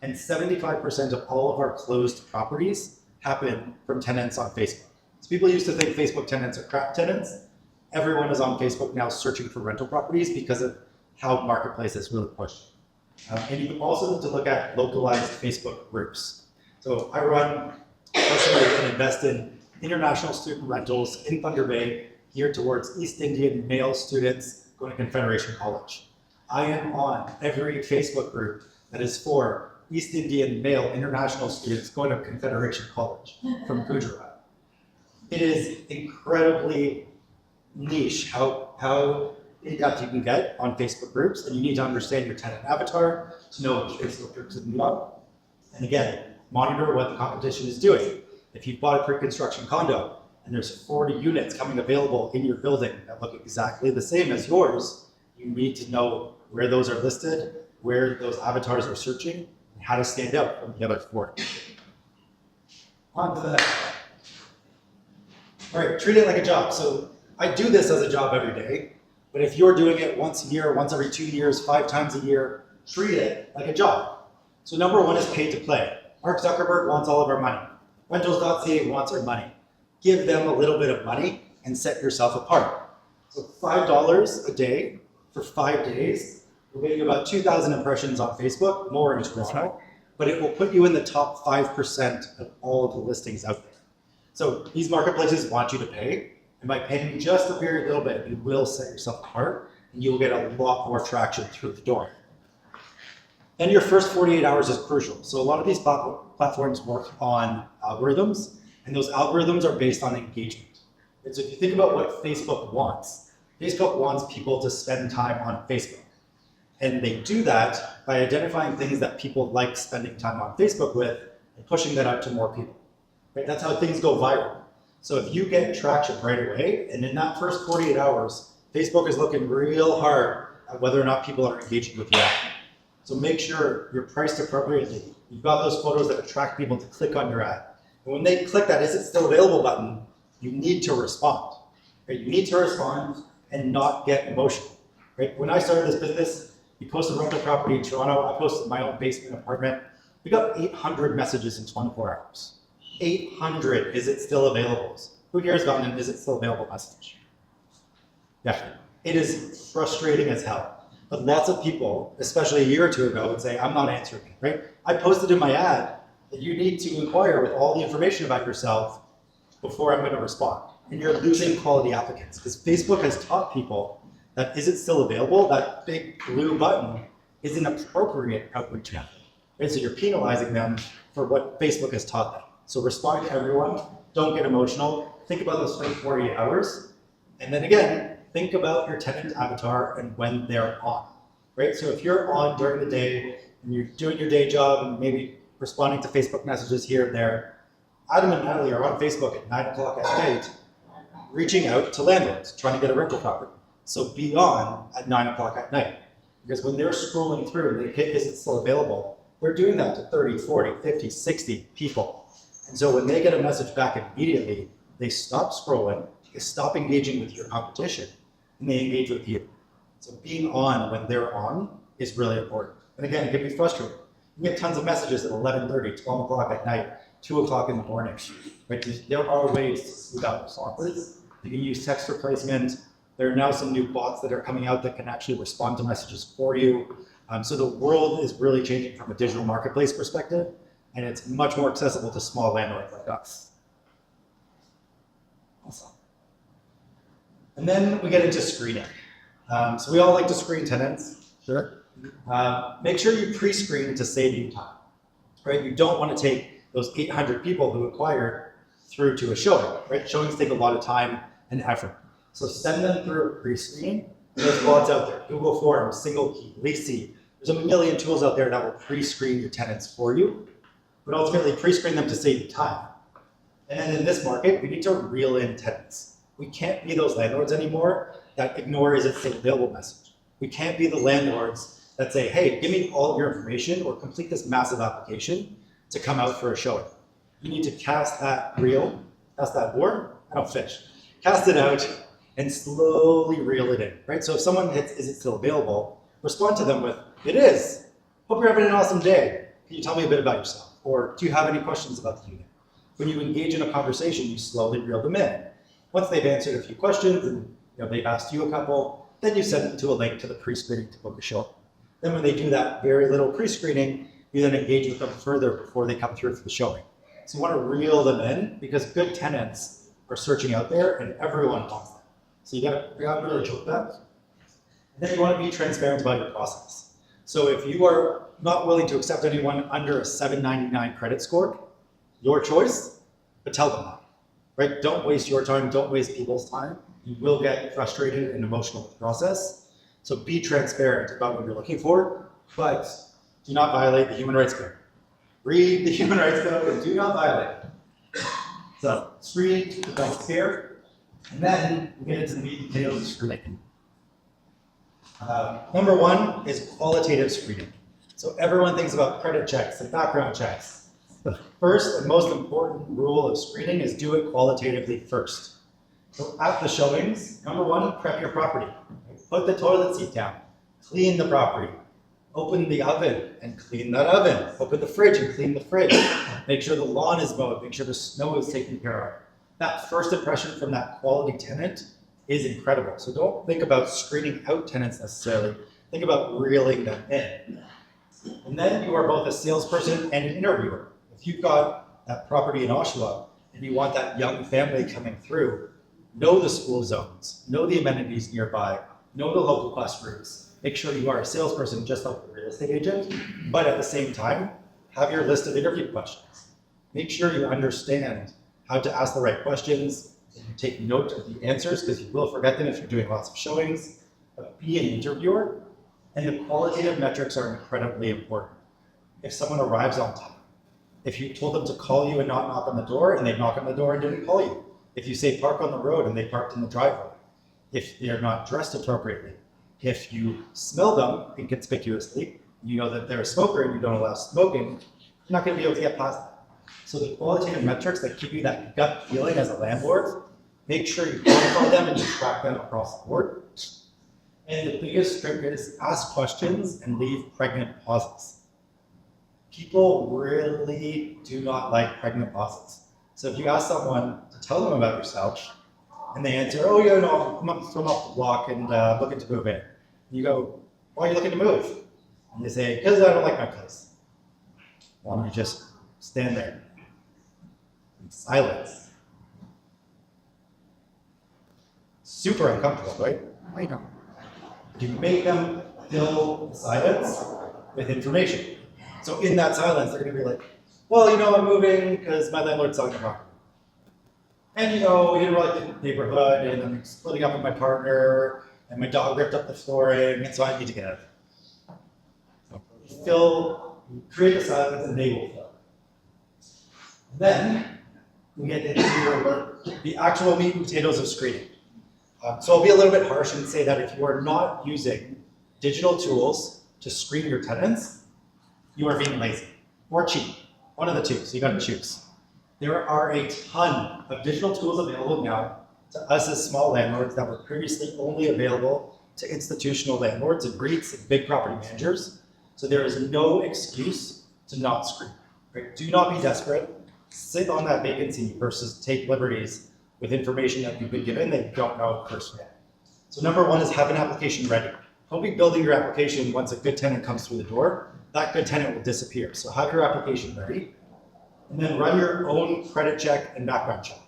and 75% of all of our closed properties happen from tenants on Facebook. So people used to think Facebook tenants are crap tenants. Everyone is on Facebook now searching for rental properties because of how Marketplace is really pushed. And you can also need to look at localized Facebook groups. So I run personally and invest in international student rentals in Thunder Bay geared towards East Indian male students going to Confederation College. I am on every Facebook group that is for East Indian male international students going to Confederation College from Gujarat. It is incredibly niche how in-depth you can get on Facebook groups, and you need to understand your tenant avatar to know which Facebook groups to be on. And again, monitor what the competition is doing. If you've bought a pre-construction condo and there's 40 units coming available in your building that look exactly the same as yours, you need to know where those are listed, where those avatars are searching, and how to stand out from the other 40. On to the next one. All right, treat it like a job. So I do this as a job every day, but if you're doing it once a year, once every 2 years, 5 times a year, treat it like a job. So number one is pay to play. Mark Zuckerberg wants all of our money. Rentals.ca wants our money. Give them a little bit of money and set yourself apart. So $5 a day for 5 days will get you about 2,000 impressions on Facebook, more in Toronto, but it will put you in the top 5% of all of the listings out there. So these marketplaces want you to pay, And by paying just a very little bit, you will set yourself apart and you'll get a lot more traction through the door. And your first 48 hours is crucial. So a lot of these platforms work on algorithms, and those algorithms are based on engagement. And so if you think about what Facebook wants people to spend time on Facebook. And they do that by identifying things that people like spending time on Facebook with and pushing that out to more people. Right? That's how things go viral. So if you get traction right away, and in that first 48 hours, Facebook is looking real hard at whether or not people are engaging with your ad. So make sure you're priced appropriately. You've got those photos that attract people to click on your ad. And when they click that "Is it still available" button, you need to respond. Right? You need to respond and not get emotional. Right? When I started this business, we posted a rental property in Toronto. I posted my own basement apartment. We got 800 messages in 24 hours. 800, "Is it still available?" Who cares about an "Is it still available" message? Yeah, it is frustrating as hell. But lots of people, especially a year or two ago, would say, "I'm not answering," right? I posted in my ad that you need to inquire with all the information about yourself before I'm going to respond. And you're losing quality applicants because Facebook has taught people that "Is it still available?" that big blue button is an appropriate outreach method. Right? So you're penalizing them for what Facebook has taught them. So respond to everyone, don't get emotional, think about those first 48 hours, and then again, think about your tenant avatar and when they're on, right? So if you're on during the day and you're doing your day job and maybe responding to Facebook messages here and there, Adam and Natalie are on Facebook at 9 o'clock at night, reaching out to landlords, trying to get a rental property. So be on at 9 o'clock at night, because when they're scrolling through, they hit "Is it still available?" They're doing that to 30, 40, 50, 60 people. And so when they get a message back immediately, they stop scrolling, they stop engaging with your competition, and they engage with you. So being on when they're on is really important. And again, it can be frustrating. You get tons of messages at 11:30, 12 o'clock at night, 2 o'clock in the morning. Right? There are ways to smooth out responses. You can use text replacement. There are now some new bots that are coming out that can actually respond to messages for you. So the world is really changing from a digital marketplace perspective, and it's much more accessible to small landlords like us. Awesome. And then we get into screening. So we all like to screen tenants. Sure. Make sure you pre-screen to save you time. Right? You don't want to take those 800 people who acquired through to a showing. Right? Showings take a lot of time and effort. So send them through a pre-screen. There's lots out there. Google Forms, Single Key, Leasey. There's a million tools out there that will pre-screen your tenants for you, but ultimately pre-screen them to save you time. And then in this market, we need to reel in tenants. We can't be those landlords anymore that ignore "Is it still available" message. We can't be the landlords that say, "Hey, give me all of your information or complete this massive application to come out for a showing." You need to cast that reel, cast that board, I don't fish, cast it out and slowly reel it in, right? So if someone hits "Is it still available?" respond to them with "It is. Hope you're having an awesome day. Can you tell me a bit about yourself?" Or "Do you have any questions about the unit?" When you engage in a conversation, you slowly reel them in. Once they've answered a few questions and they've asked you a couple, then you send them to a link to the pre-screening to book a show. Then when they do that very little pre-screening, you then engage with them further before they come through for the showing. So you want to reel them in because good tenants are searching out there and everyone wants them. So you got to really joke that. And then you want to be transparent about your process. So if you are not willing to accept anyone under a 799 credit score, your choice, but tell them that, right? Don't waste your time, don't waste people's time. You will get frustrated and emotional with the process. So be transparent about what you're looking for, but do not violate the Human Rights Code. Read the Human Rights Code and do not violate it. So screen, that's fair, and then we get into the meat and potatoes of screening. Number one is qualitative screening. So everyone thinks about credit checks and background checks. The first and most important rule of screening is do it qualitatively first. So at the showings, number one, prep your property. Put the toilet seat down, clean the property, open the oven and clean that oven, open the fridge and clean the fridge, make sure the lawn is mowed, make sure the snow is taken care of. That first impression from that quality tenant is incredible. So don't think about screening out tenants necessarily, think about reeling them in. And then you are both a salesperson and an interviewer. If you've got that property in Oshawa and you want that young family coming through, know the school zones, know the amenities nearby, know the local bus routes. Make sure you are a salesperson just like a real estate agent, but at the same time, have your list of interview questions. Make sure you understand how to ask the right questions, and take note of the answers because you will forget them if you're doing lots of showings. But be an interviewer, and the qualitative metrics are incredibly important. If someone arrives on time, if you told them to call you and not knock on the door, and they knock on the door and didn't call you, if you say park on the road and they parked in the driveway, if they're not dressed appropriately, if you smell them inconspicuously, you know that they're a smoker and you don't allow smoking, you're not going to be able to get past that. So the qualitative metrics that give you that gut feeling as a landlord, make sure you quantify them and you track them across the board. And the biggest trick is ask questions and leave pregnant pauses. People really do not like pregnant pauses. So if you ask someone to tell them about yourself, and they answer, oh yeah, no, I'm off the block and looking to move in. And you go, why are you looking to move? And they say, because I don't like my place. Why don't you just stand there in silence? Super uncomfortable, right? I know. You make them fill the silence with information. So in that silence, they're going to be like, well, you know, I'm moving because my landlord's selling the property. And, you know, we didn't really like the neighborhood, and I'm splitting up with my partner, and my dog ripped up the flooring, and so I need to get out. So create the silence, and they will fill. Then we get into the actual meat and potatoes of screening. So I'll be a little bit harsh and say that if you are not using digital tools to screen your tenants, you are being lazy or cheap. One of the two, so you gotta choose. There are a ton of digital tools available now to us as small landlords that were previously only available to institutional landlords and REITs and big property managers. So there is no excuse to not screen. Right? Do not be desperate. Sit on that vacancy versus take liberties with information that you've been given that you don't know firsthand. So number one is have an application ready. Don't be building your application once a good tenant comes through the door. That good tenant will disappear. So have your application ready. And then run your own credit check and background check.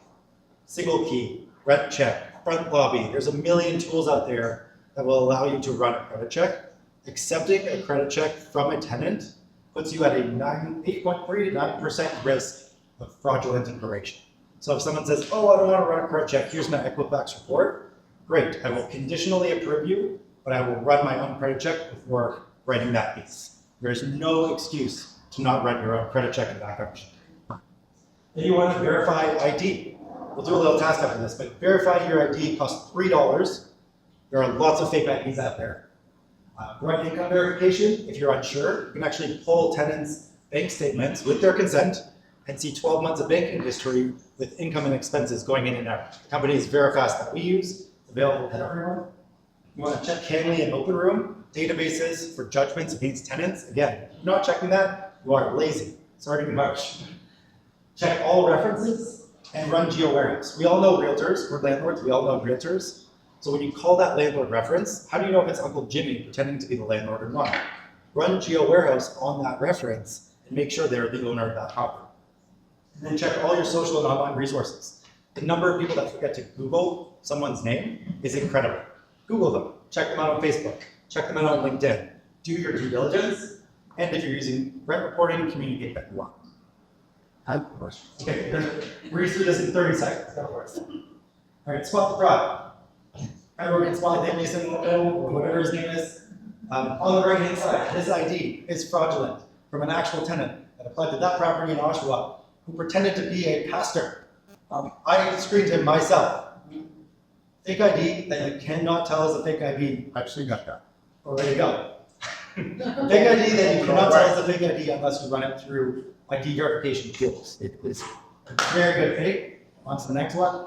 Single key, rent check, front lobby. There's a million tools out there that will allow you to run a credit check. Accepting a credit check from a tenant puts you at a 8.3 to 9% risk of fraudulent information. So if someone says, oh, I don't want to run a credit check, here's my Equifax report, great, I will conditionally approve you, but I will run my own credit check before writing that piece. There's no excuse to not run your own credit check and background check. Then you want to verify ID. We'll do a little task after this, but verifying your ID costs $3. There are lots of fake IDs out there. Run income verification. If you're unsure, you can actually pull tenants' bank statements with their consent and see 12 months of banking history with income and expenses going in and out. The company is Verifast that we use, available to everyone. You want to check Hanley and Open Room databases for judgments against tenants. Again, if you're not checking that, you are lazy. Sorry to be harsh. Check all references and run GeoWarehouse. We all know realtors, we're landlords, we all know realtors. So when you call that landlord reference, how do you know if it's Uncle Jimmy pretending to be the landlord or not? Run GeoWarehouse on that reference and make sure they're the owner of that property. And then check all your social and online resources. The number of people that forget to Google someone's name is incredible. Google them, check them out on Facebook, check them out on LinkedIn. Do your due diligence, and if you're using rent reporting, communicate that you want. Okay, we're going to do this in 30 seconds. That works. All right, spot the fraud. Everyone can spot the Mason or whatever his name is. On the right hand side, this ID is fraudulent from an actual tenant that applied to that property in Oshawa who pretended to be a pastor. I screened him myself. Fake ID that you cannot tell is a fake ID. Actually got that. Oh, there you go. Fake ID that you cannot tell is a fake ID unless you run it through ID verification tools. It is a very good fake. On to the next one.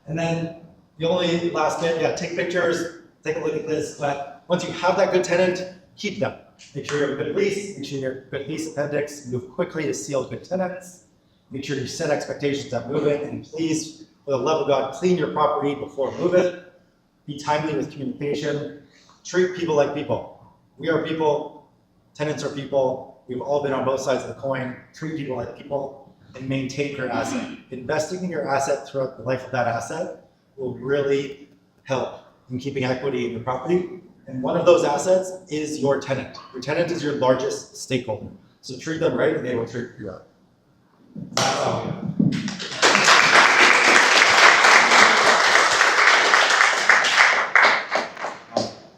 And then the only last bit, yeah, take pictures, take a look at this. But once you have that good tenant, keep them. Make sure you have a good lease, make sure you have a good lease appendix, move quickly to seal good tenants. Make sure you set expectations at move-in, and please, for the love of God, clean your property before move-in. Be timely with communication. Treat people like people. We are people, tenants are people. We've all been on both sides of the coin. Treat people like people and maintain your asset. Investing in your asset throughout the life of that asset will really help in keeping equity in your property. And one of those assets is your tenant. Your tenant is your largest stakeholder. So treat them right and they will treat you right. That's all we have.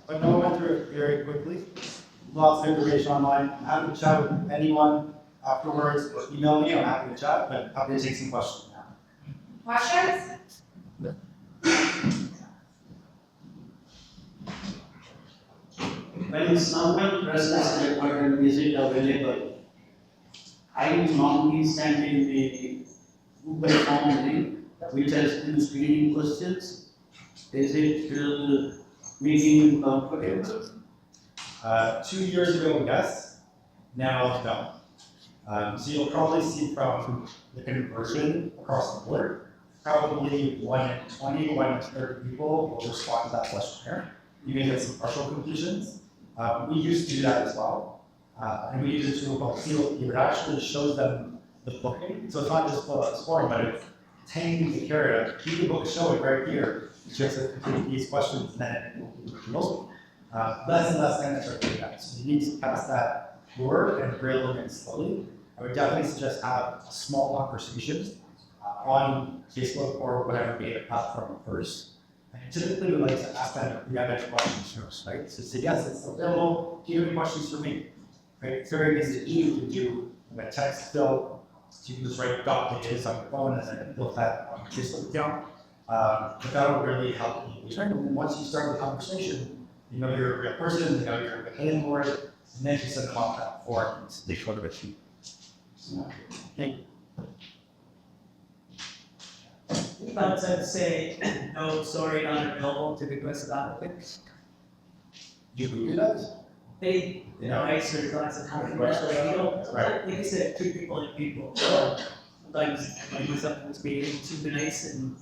I know I went through it very quickly. Lots of information online. I'm happy to chat with anyone afterwards or email me. I'm happy to chat, but I'm happy to take some questions now. Questions? When someone presses a button, is it available? I normally send in the Google form link, which has 2 screening questions. Is it still making you comfortable? 2 years ago, yes. Now, no. So you'll probably see from the conversion across the board, probably 1 in 20, 1 in 30 people will respond to that questionnaire. You may get some partial conclusions. We used to do that as well. And we use a tool called Seal. It actually shows them the booking. So it's not just exploring, but it's hanging the carrot. You can book a show right here. It's just to complete these questions and then it will be revealed. Less and less tenants are doing that. So you need to pass that forward and drill them in slowly. I would definitely suggest have small conversations on Facebook or whatever data platform first. And typically we like to ask them if you have any questions first, right? So say, yes, it's available. Do you have any questions for me? Right? It's very easy to do. I'm going to text Phil to use right pages on your phone and then build that on your Facebook account. But that will really help you. And once you start the conversation, you know you're a real person, you know you're a landlord, and then you send them off that form and they short of it. Thank you. But I'd say, no, sorry, not available to request applicants. Do you do that? They, I certain class of how to question, like I said, two people and people. So sometimes I do something that's being too nice and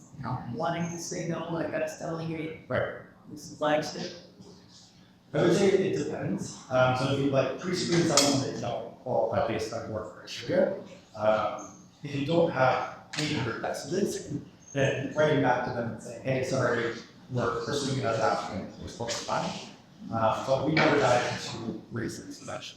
wanting to say no, like I was telling you, Right. this is flagship. I would say it depends. So if you like pre-screen someone that you don't qualify based on work criteria, if you don't have 800 messages, then writing back to them and saying, hey, sorry, we're pursuing another applicant, we're supposed to find. But we never dive into reasons much.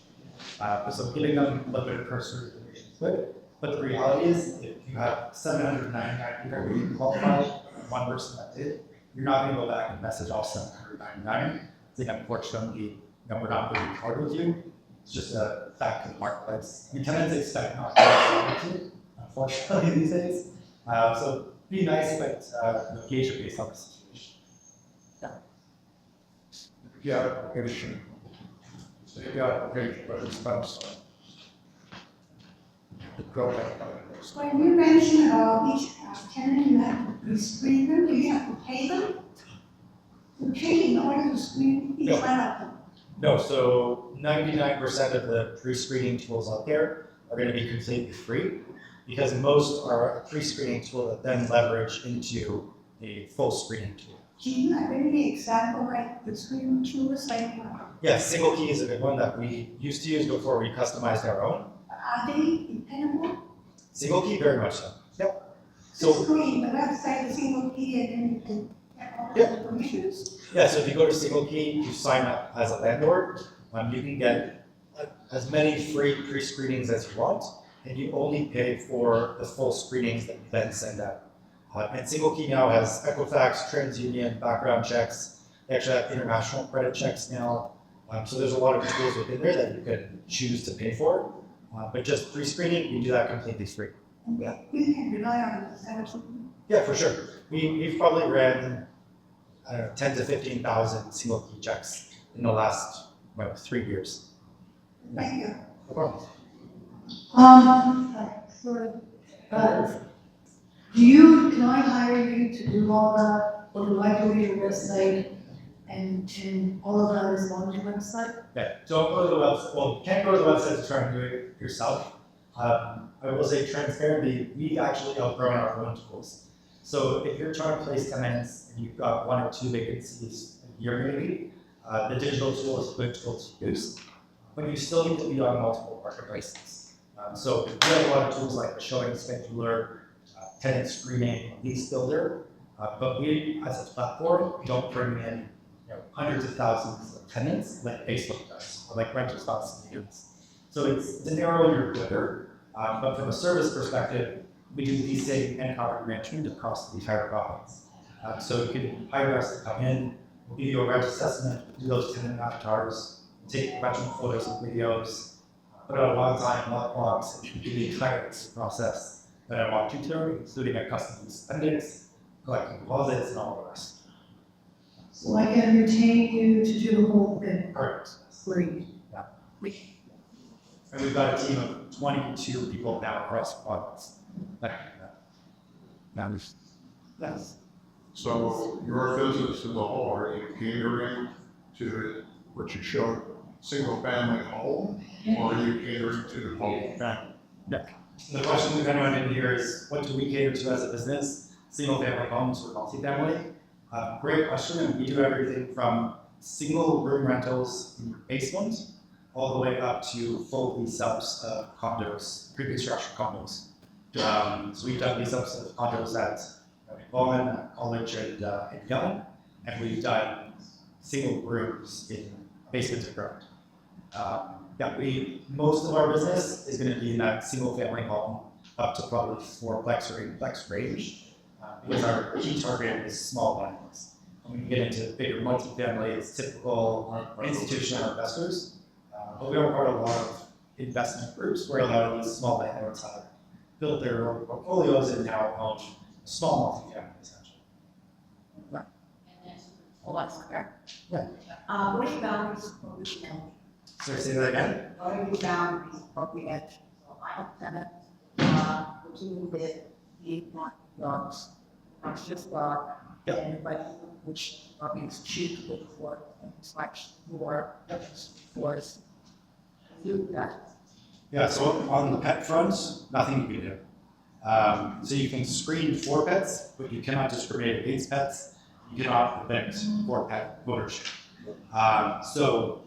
So giving them a little bit of cursory information is good. But the reality is, if you have 799 people who you qualify, one person that did, you're not going to go back and message all 799. Saying, unfortunately, we're not moving forward with you. It's just a fact of the marketplace. Your tenants expect not to be unfortunately, these days. So be nice, but gauge it based on the situation. When you mention each tenant, you have to screen them, you have to pay them. You pay in order to screen each one of them. No, so 99% of the pre-screening tools out there are going to be completely free because most are a pre-screening tool that then leverage into a full screening tool. Can you have any example like the screening tools like? Yeah, single key is a good one that we used to use before we customized our own. Are they dependable? Single key, very much so. Yep. So So screen the website, the single key, and then you can get all the permissions. yeah, so if you go to single key, you sign up as a landlord. You can get as many free pre-screenings as you want, and you only pay for the full screenings that you then send out. And single key now has Equifax, TransUnion, background checks. They actually have international credit checks now. So there's a lot of tools within there that you can choose to pay for. But just pre-screening, you do that completely free. Yeah. We can rely on the service. Yeah, for sure. We've probably ran, 10 to 15,000 single key checks in the last 3 years. Thank you. No problem. Can I hire you to do all that, or do I go to your website and all of that is on your website? Yeah, don't go to the website. Well, you can't go to the website to try and do it yourself. I will say transparently, we've actually outgrown our own tools. So if you're trying to place tenants and you've got 1 or 2 vacancies a year maybe, the digital tool is a good tool to use. But you still need to be on multiple marketplaces. So we have a lot of tools like the showing scheduler, tenant screening, lease builder. But we, as a platform, don't bring in hundreds of thousands of tenants like Facebook does, or like renters.ca. So it's an arrow in your quiver. But from a service perspective, we do leasing and property management across the entire province. So you can hire us to come in, we'll give you a rent assessment, do those tenant avatars, take professional photos and videos, put out log time, log logs, and do the entire process that I want you to, including a custom use appendix, collecting deposits, and all the rest. So I can retain you to do the whole thing. Correct. Great. Yeah. And we've got a team of 22 people now across the province. Yes. So your business as a whole, are you catering to what you showed, single family home, or are you catering to the whole family? Yeah. The question we've anyone in here is, what do we cater to as a business? Single family homes or multifamily? Great question, and we do everything from single room rentals in your basement all the way up to full lease ups of condos, pre-construction condos. So we've done lease ups of condos at Bowman, College, and Young, and we've done single rooms in basements and ground. Most of our business is going to be in that single family home up to probably 4-plex or 8-plex range. Because our key target is small landlords. When we get into bigger multifamily, it's typical institutional investors. But we are part of a lot of investment groups where a lot of these small landlords have built their own portfolios and now own small multifamily essentially. Well, that's correct. Yeah. What are your boundaries for this county? So say that again? What are your boundaries for the edge? Tenant, looking with the dogs, just everybody which is cheap for slash more for do that. Yeah, so on the pet front, nothing you can do. So you can screen for pets, but you cannot discriminate against pets. You cannot prevent for pet ownership. So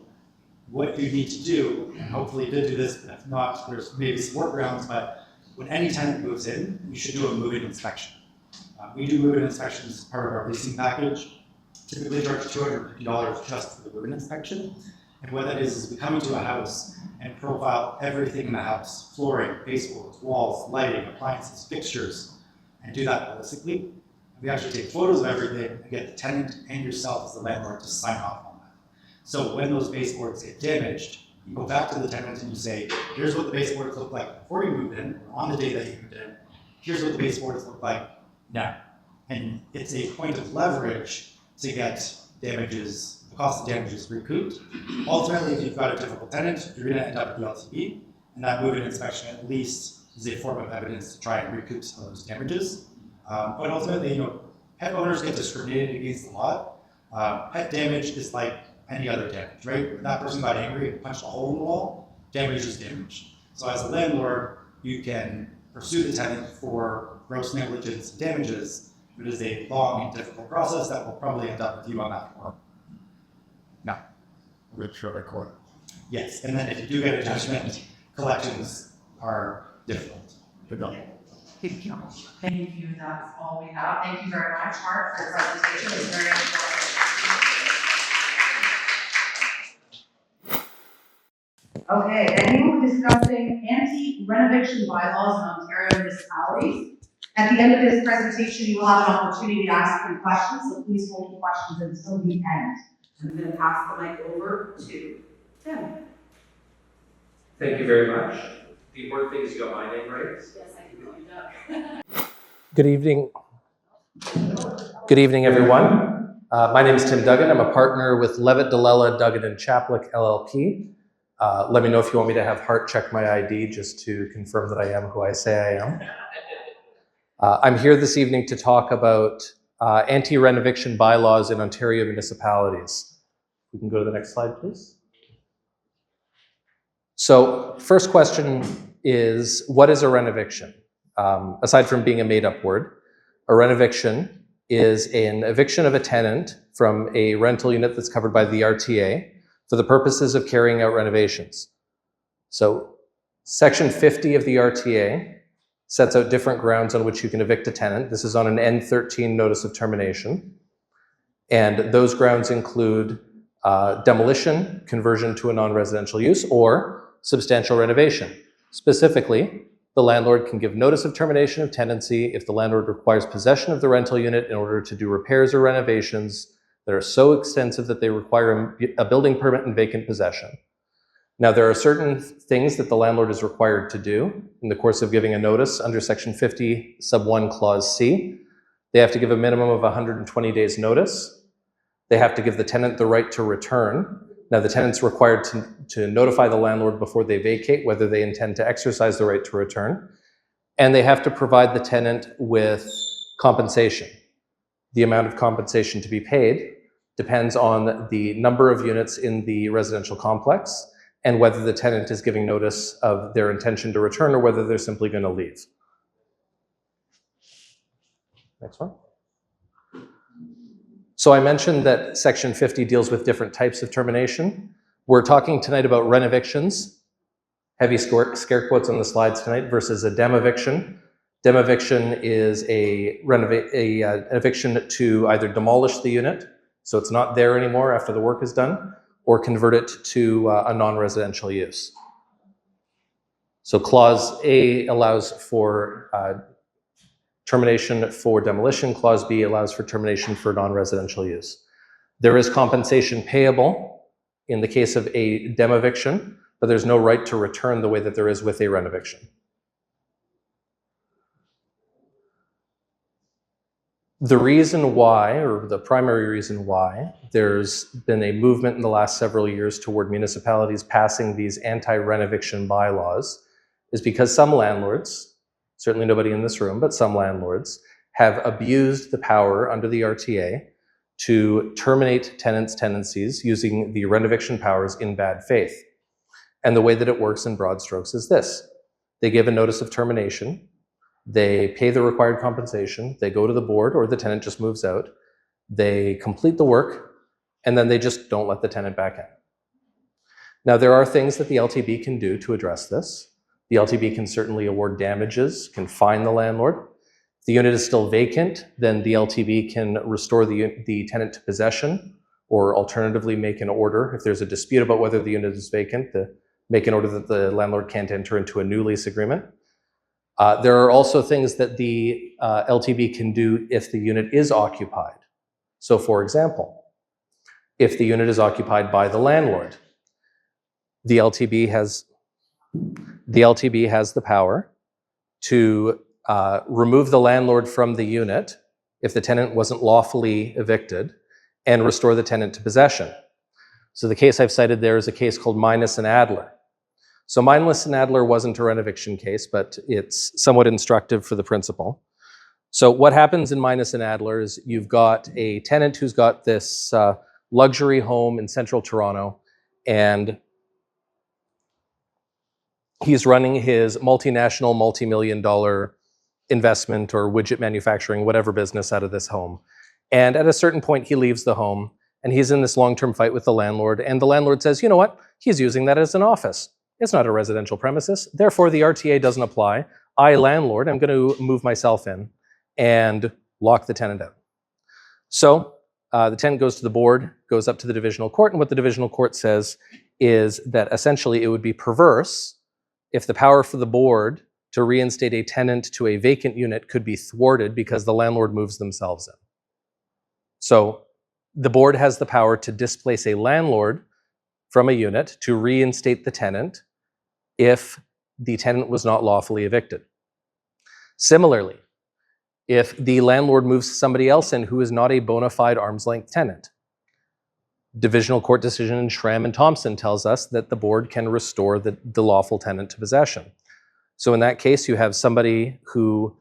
what you need to do, and hopefully you did do this, but if not, there's maybe some workarounds, but when any tenant moves in, we should do a move-in inspection. We do move-in inspections as part of our leasing package. Typically charge $250 just for the move-in inspection. And what that is we come into a house and profile everything in the house, flooring, baseboards, walls, lighting, appliances, fixtures, and do that holistically. We actually take photos of everything and get the tenant and yourself as the landlord to sign off on that. So when those baseboards get damaged, you go back to the tenant and you say, here's what the baseboards look like before you moved in, or on the day that you moved in. Here's what the baseboards look like now. And it's a point of leverage to get damages, the cost of damages recouped. Ultimately, if you've got a difficult tenant, you're gonna end up with LTV, and that move-in inspection at least is a form of evidence to try and recoup some of those damages. But ultimately, pet owners get discriminated against a lot. Pet damage is like any other damage, right? If that person got angry and punched a hole in the wall, damage is damage. So as a landlord, you can pursue the tenant for gross negligence and damages. It is a long and difficult process that will probably end up with you on that form. No. With your court. Yes, and then if you do get a judgment, collections are difficult. Good luck. Thank you. Thank you. That's all we have. Thank you very much, Hart, for the presentation. It's very important. Okay, and we will be discussing anti-renoviction bylaws in Ontario municipalities. At the end of this presentation, you will have an opportunity to ask some questions, so please hold your questions until the end. I'm going to pass the mic over to Tim. Thank you very much. The important thing is you got my name right. Yes, I can call you Doug. Good evening. Good evening, everyone. My name is Tim Duggan. I'm a partner with Levitt, Lella, Duggan, and Chaplick, LLP. Let me know if you want me to have Hart check my ID just to confirm that I am who I say I am. I'm here this evening to talk about anti-renoviction bylaws in Ontario municipalities. We can go to the next slide, please. So, first question is, what is a renoviction? Aside from being a made-up word, a renoviction is an eviction of a tenant from a rental unit that's covered by the RTA for the purposes of carrying out renovations. So, Section 50 of the RTA sets out different grounds on which you can evict a tenant. This is on an N13 notice of termination. And those grounds include demolition, conversion to a non-residential use, or substantial renovation. Specifically, the landlord can give notice of termination of tenancy if the landlord requires possession of the rental unit in order to do repairs or renovations that are so extensive that they require a building permit and vacant possession. Now, there are certain things that the landlord is required to do in the course of giving a notice under Section 50, Sub 1, Clause C. They have to give a minimum of 120 days notice. They have to give the tenant the right to return. Now, the tenant's required to notify the landlord before they vacate whether they intend to exercise the right to return. And they have to provide the tenant with compensation. The amount of compensation to be paid depends on the number of units in the residential complex and whether the tenant is giving notice of their intention to return or whether they're simply going to leave. Next one. So I mentioned that Section 50 deals with different types of termination. We're talking tonight about renovictions, heavy scare quotes on the slides tonight, versus a demoviction. Demoviction is an eviction to either demolish the unit, so it's not there anymore after the work is done, or convert it to a non-residential use. So Clause A allows for termination for demolition. Clause B allows for termination for non-residential use. There is compensation payable in the case of a demoviction, but there's no right to return the way that there is with a renoviction. The reason why, or the primary reason why, there's been a movement in the last several years toward municipalities passing these anti-renoviction bylaws is because some landlords, certainly nobody in this room, but some landlords, have abused the power under the RTA to terminate tenants' tenancies using the renoviction powers in bad faith. And the way that it works in broad strokes is this. They give a notice of termination, they pay the required compensation, they go to the board, or the tenant just moves out, they complete the work, and then they just don't let the tenant back in. Now, there are things that the LTB can do to address this. The LTB can certainly award damages, can fine the landlord. If the unit is still vacant, then the LTB can restore the tenant to possession, or alternatively make an order. If there's a dispute about whether the unit is vacant, make an order that the landlord can't enter into a new lease agreement. There are also things that the LTB can do if the unit is occupied. So for example, if the unit is occupied by the landlord, the LTB has the power to remove the landlord from the unit if the tenant wasn't lawfully evicted and restore the tenant to possession. So the case I've cited there is a case called Minus and Adler. So Minus and Adler wasn't a renoviction case, but it's somewhat instructive for the principle. So what happens in Minus and Adler is you've got a tenant who's got this luxury home in central Toronto, and he's running his multinational, multi-million-dollar investment or widget manufacturing, whatever business out of this home. And at a certain point, he leaves the home, and he's in this long-term fight with the landlord, and the landlord says, you know what, he's using that as an office. It's not a residential premises, therefore the RTA doesn't apply. I, landlord, am going to move myself in and lock the tenant out. So the tenant goes to the board, goes up to the divisional court, and what the divisional court says is that essentially it would be perverse if the power for the board to reinstate a tenant to a vacant unit could be thwarted because the landlord moves themselves in. So the board has the power to displace a landlord from a unit to reinstate the tenant if the tenant was not lawfully evicted. Similarly, if the landlord moves somebody else in who is not a bona fide arm's length tenant, divisional court decision in Schramm and Thompson tells us that the board can restore the lawful tenant to possession. So in that case, you have somebody who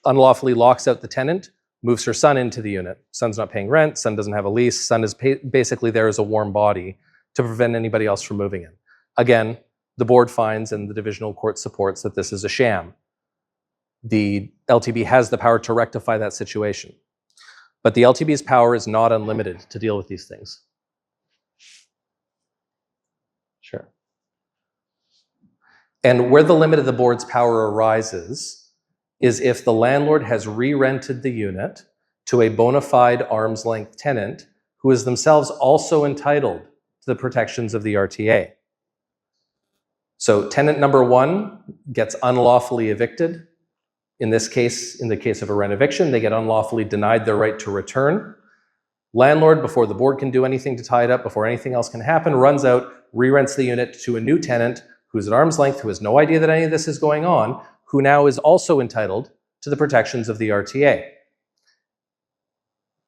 unlawfully locks out the tenant, moves her son into the unit. Son's not paying rent, son doesn't have a lease, son is basically there as a warm body to prevent anybody else from moving in. Again, the board finds and the divisional court supports that this is a sham. The LTB has the power to rectify that situation. But the LTB's power is not unlimited to deal with these things. Sure. And where the limit of the board's power arises is if the landlord has re-rented the unit to a bona fide arm's length tenant who is themselves also entitled to the protections of the RTA. So tenant number one gets unlawfully evicted. In this case, in the case of a rent eviction, they get unlawfully denied their right to return. Landlord, before the board can do anything to tie it up, before anything else can happen, runs out, re-rents the unit to a new tenant who's at arm's length, who has no idea that any of this is going on, who now is also entitled to the protections of the RTA.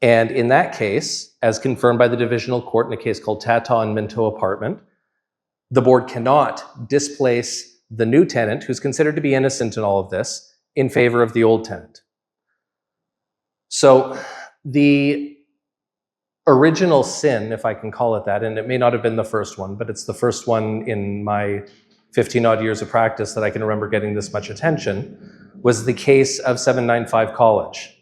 And in that case, as confirmed by the divisional court in a case called Tata and Minto Apartment, the board cannot displace the new tenant, who's considered to be innocent in all of this, in favor of the old tenant. So the original sin, if I can call it that, and it may not have been the first one, but it's the first one in my 15 odd years of practice that I can remember getting this much attention, was the case of 795 College.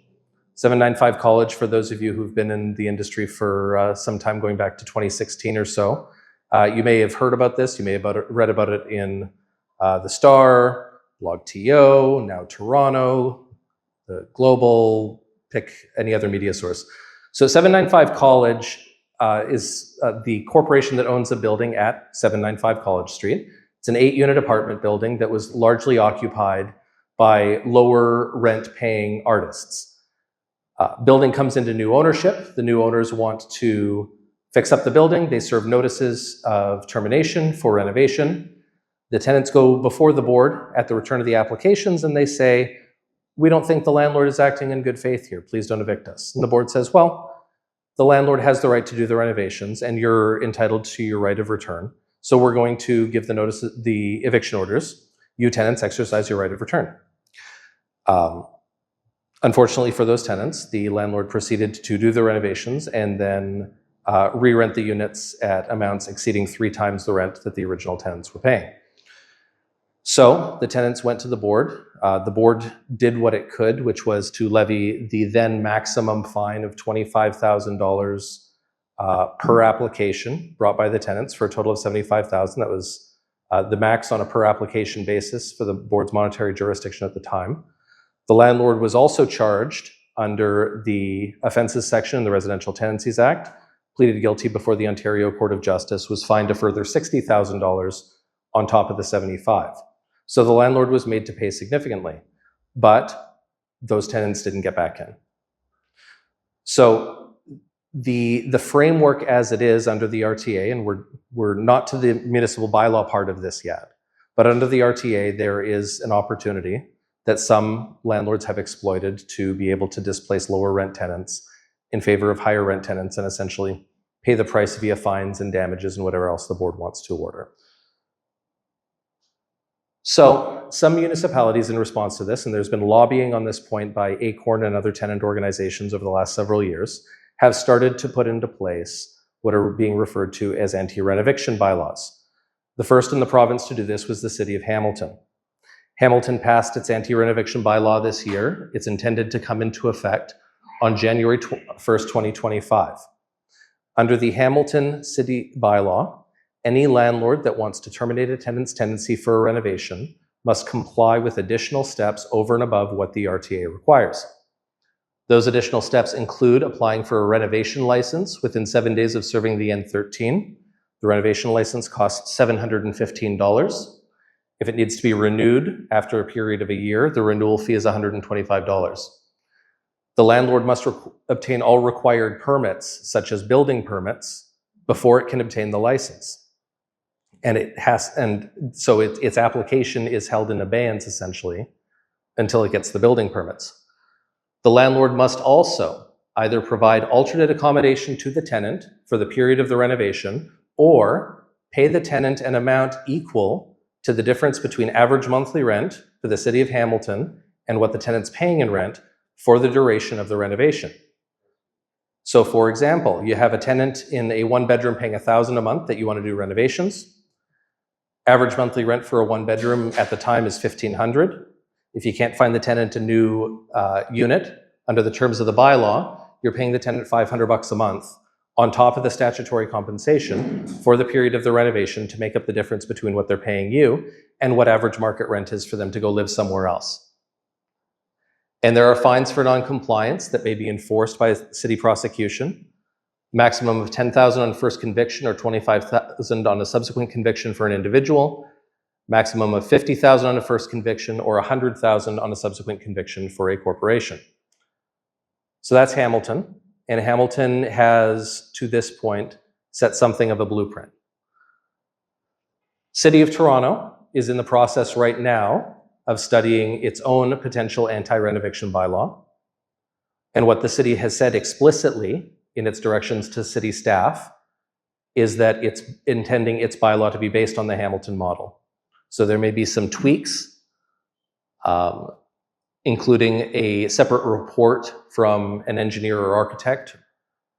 795 College, for those of you who've been in the industry for some time, going back to 2016 or so, you may have heard about this, you may have read about it in The Star, Blog TO, now Toronto, the Global, pick any other media source. So 795 College is the corporation that owns a building at 795 College Street. It's an 8-unit apartment building that was largely occupied by lower rent paying artists. Building comes into new ownership. The new owners want to fix up the building. They serve notices of termination for renovation. The tenants go before the board at the return of the applications and they say, we don't think the landlord is acting in good faith here. Please don't evict us. And the board says, well, the landlord has the right to do the renovations and you're entitled to your right of return. So we're going to give the notice, the eviction orders. You tenants exercise your right of return. Unfortunately for those tenants, the landlord proceeded to do the renovations and then re-rent the units at amounts exceeding 3 times the rent that the original tenants were paying. So the tenants went to the board. The board did what it could, which was to levy the then maximum fine of $25,000 per application brought by the tenants for a total of $75,000. That was the max on a per application basis for the board's monetary jurisdiction at the time. The landlord was also charged under the offenses section in the Residential Tenancies Act, pleaded guilty before the Ontario Court of Justice, was fined a further $60,000 on top of the $75,000. So the landlord was made to pay significantly, but those tenants didn't get back in. So the framework as it is under the RTA, and we're not to the municipal bylaw part of this yet, but under the RTA, there is an opportunity that some landlords have exploited to be able to displace lower rent tenants in favor of higher rent tenants and essentially pay the price via fines and damages and whatever else the board wants to order. So some municipalities in response to this, and there's been lobbying on this point by ACORN and other tenant organizations over the last several years, have started to put into place what are being referred to as anti-renoviction bylaws. The first in the province to do this was the city of Hamilton. Hamilton passed its anti-renoviction bylaw this year. It's intended to come into effect on January 1st, 2025. Under the Hamilton City bylaw, any landlord that wants to terminate a tenant's tenancy for a renovation must comply with additional steps over and above what the RTA requires. Those additional steps include applying for a renovation license within 7 days of serving the N13. The renovation license costs $715. If it needs to be renewed after a period of a year, the renewal fee is $125. The landlord must obtain all required permits, such as building permits, before it can obtain the license. So its application is held in abeyance, essentially, until it gets the building permits. The landlord must also either provide alternate accommodation to the tenant for the period of the renovation, or pay the tenant an amount equal to the difference between average monthly rent for the city of Hamilton and what the tenant's paying in rent for the duration of the renovation. So for example, you have a tenant in a 1-bedroom paying $1,000 a month that you want to do renovations. Average monthly rent for a 1-bedroom at the time is $1,500. If you can't find the tenant a new unit under the terms of the bylaw, you're paying the tenant $500 a month on top of the statutory compensation for the period of the renovation to make up the difference between what they're paying you and what average market rent is for them to go live somewhere else. And there are fines for non-compliance that may be enforced by city prosecution, maximum of $10,000 on first conviction or $25,000 on a subsequent conviction for an individual, maximum of $50,000 on a first conviction or $100,000 on a subsequent conviction for a corporation. So that's Hamilton. And Hamilton has, to this point, set something of a blueprint. City of Toronto is in the process right now of studying its own potential anti-renoviction bylaw. And what the city has said explicitly in its directions to city staff is that it's intending its bylaw to be based on the Hamilton model. So there may be some tweaks, including a separate report from an engineer or architect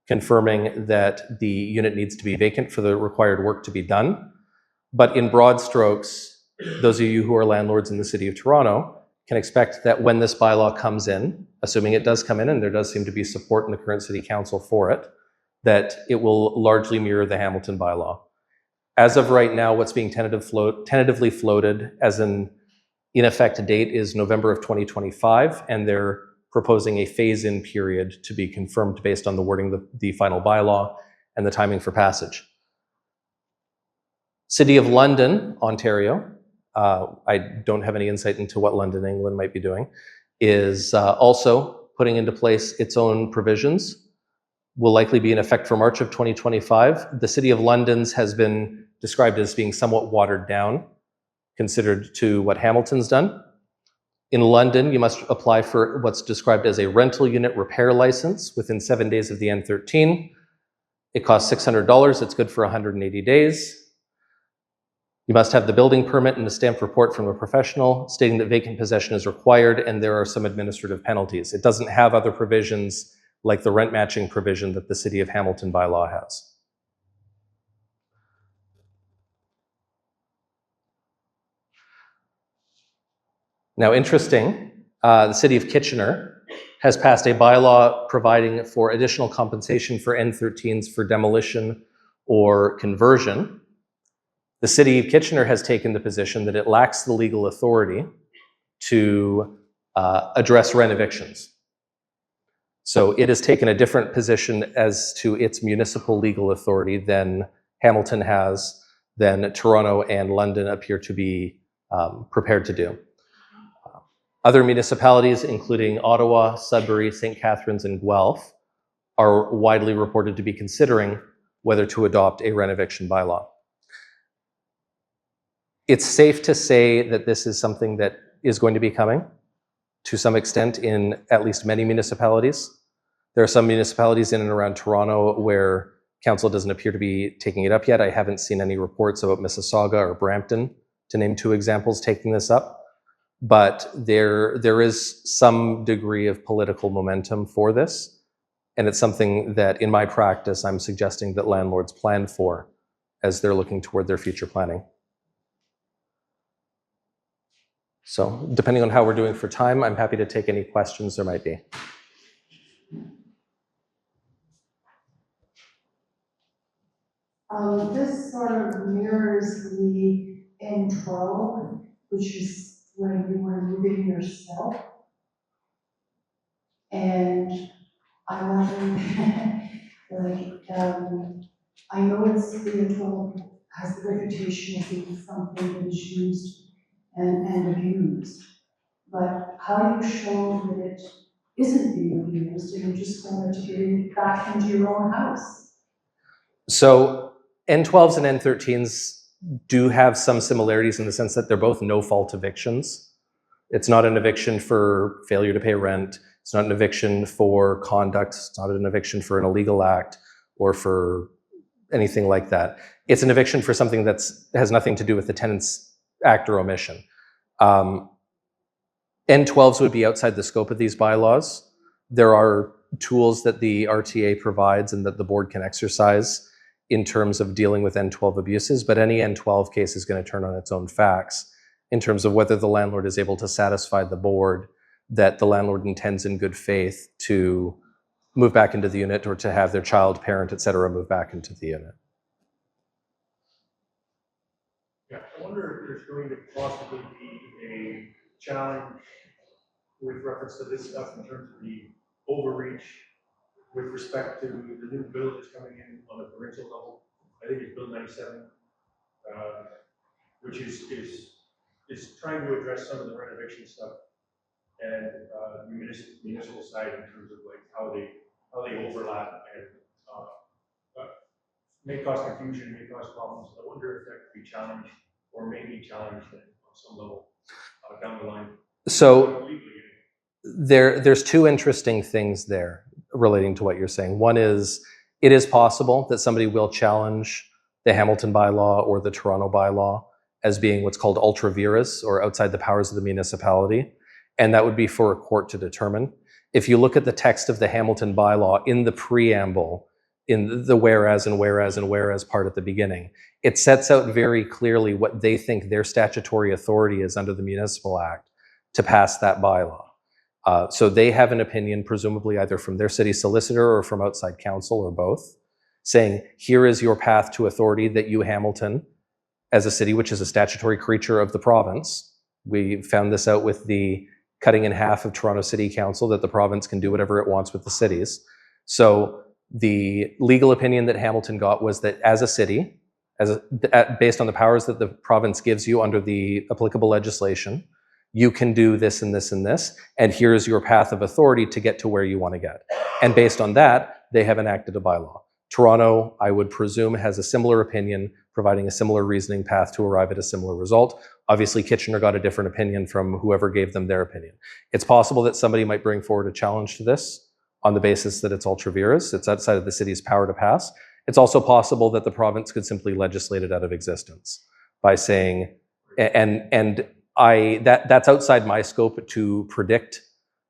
confirming that the unit needs to be vacant for the required work to be done. But in broad strokes, those of you who are landlords in the City of Toronto can expect that when this bylaw comes in, assuming it does come in, and there does seem to be support in the current City Council for it, that it will largely mirror the Hamilton bylaw. As of right now, what's being tentatively floated as an in effect date is November of 2025, and they're proposing a phase-in period to be confirmed based on the wording of the final bylaw and the timing for passage. City of London, Ontario, I don't have any insight into what London, England might be doing, is also putting into place its own provisions, will likely be in effect for March of 2025. The City of London's has been described as being somewhat watered down, considered to what Hamilton's done. In London, you must apply for what's described as a rental unit repair license within 7 days of the N13. It costs $600. It's good for 180 days. You must have the building permit and a stamped report from a professional stating that vacant possession is required, and there are some administrative penalties. It doesn't have other provisions like the rent matching provision that the City of Hamilton bylaw has. Now, interesting, the City of Kitchener has passed a bylaw providing for additional compensation for N13s for demolition or conversion. The City of Kitchener has taken the position that it lacks the legal authority to address renovictions. So it has taken a different position as to its municipal legal authority than Hamilton has, than Toronto and London appear to be prepared to do. Other municipalities, including Ottawa, Sudbury, St. Catharines, and Guelph, are widely reported to be considering whether to adopt a renoviction bylaw. It's safe to say that this is something that is going to be coming to some extent in at least many municipalities. There are some municipalities in and around Toronto where council doesn't appear to be taking it up yet. I haven't seen any reports about Mississauga or Brampton, to name two examples, taking this up. But there is some degree of political momentum for this. And it's something that in my practice, I'm suggesting that landlords plan for as they're looking toward their future planning. So depending on how we're doing for time, I'm happy to take any questions there might be. This sort of mirrors the N12, which is when you were moving yourself. And I wonder, I know it's the N12 has the reputation of being something that is used and abused, but how do you show that it isn't being abused and you just want it to get back into your own house? So N12s and N13s do have some similarities in the sense that they're both no-fault evictions. It's not an eviction for failure to pay rent. It's not an eviction for conduct. It's not an eviction for an illegal act or for anything like that. It's an eviction for something that has nothing to do with the tenant's act or omission. N12s would be outside the scope of these bylaws. There are tools that the RTA provides and that the board can exercise in terms of dealing with N12 abuses, but any N12 case is going to turn on its own facts in terms of whether the landlord is able to satisfy the board that the landlord intends in good faith to move back into the unit or to have their child, parent, etc., move back into the unit. Yeah, I wonder if there's going to possibly be a challenge with reference to this stuff in terms of the overreach with respect to the new bill that's coming in on the provincial level. I think it's Bill 97, which is trying to address some of the renovation stuff and the municipal side in terms of like how they overlap and may cause confusion, may cause problems. I wonder if that could be challenged or may be challenged on some level down the line. So there's two interesting things there relating to what you're saying. One is, it is possible that somebody will challenge the Hamilton bylaw or the Toronto bylaw as being what's called ultra vires, or outside the powers of the municipality. And that would be for a court to determine. If you look at the text of the Hamilton bylaw in the preamble, in the whereas and whereas and whereas part at the beginning, it sets out very clearly what they think their statutory authority is under the Municipal Act to pass that bylaw. So they have an opinion, presumably either from their city solicitor or from outside counsel or both, saying, here is your path to authority that you, Hamilton, as a city, which is a statutory creature of the province. We found this out with the cutting in half of Toronto City Council, that the province can do whatever it wants with the cities. So the legal opinion that Hamilton got was that as a city, based on the powers that the province gives you under the applicable legislation, you can do this and this and this, and here's your path of authority to get to where you want to get. And based on that, they have enacted a bylaw. Toronto, I would presume, has a similar opinion, providing a similar reasoning path to arrive at a similar result. Obviously, Kitchener got a different opinion from whoever gave them their opinion. It's possible that somebody might bring forward a challenge to this on the basis that it's ultra vires, it's outside of the city's power to pass. It's also possible that the province could simply legislate it out of existence by saying, that's outside my scope to predict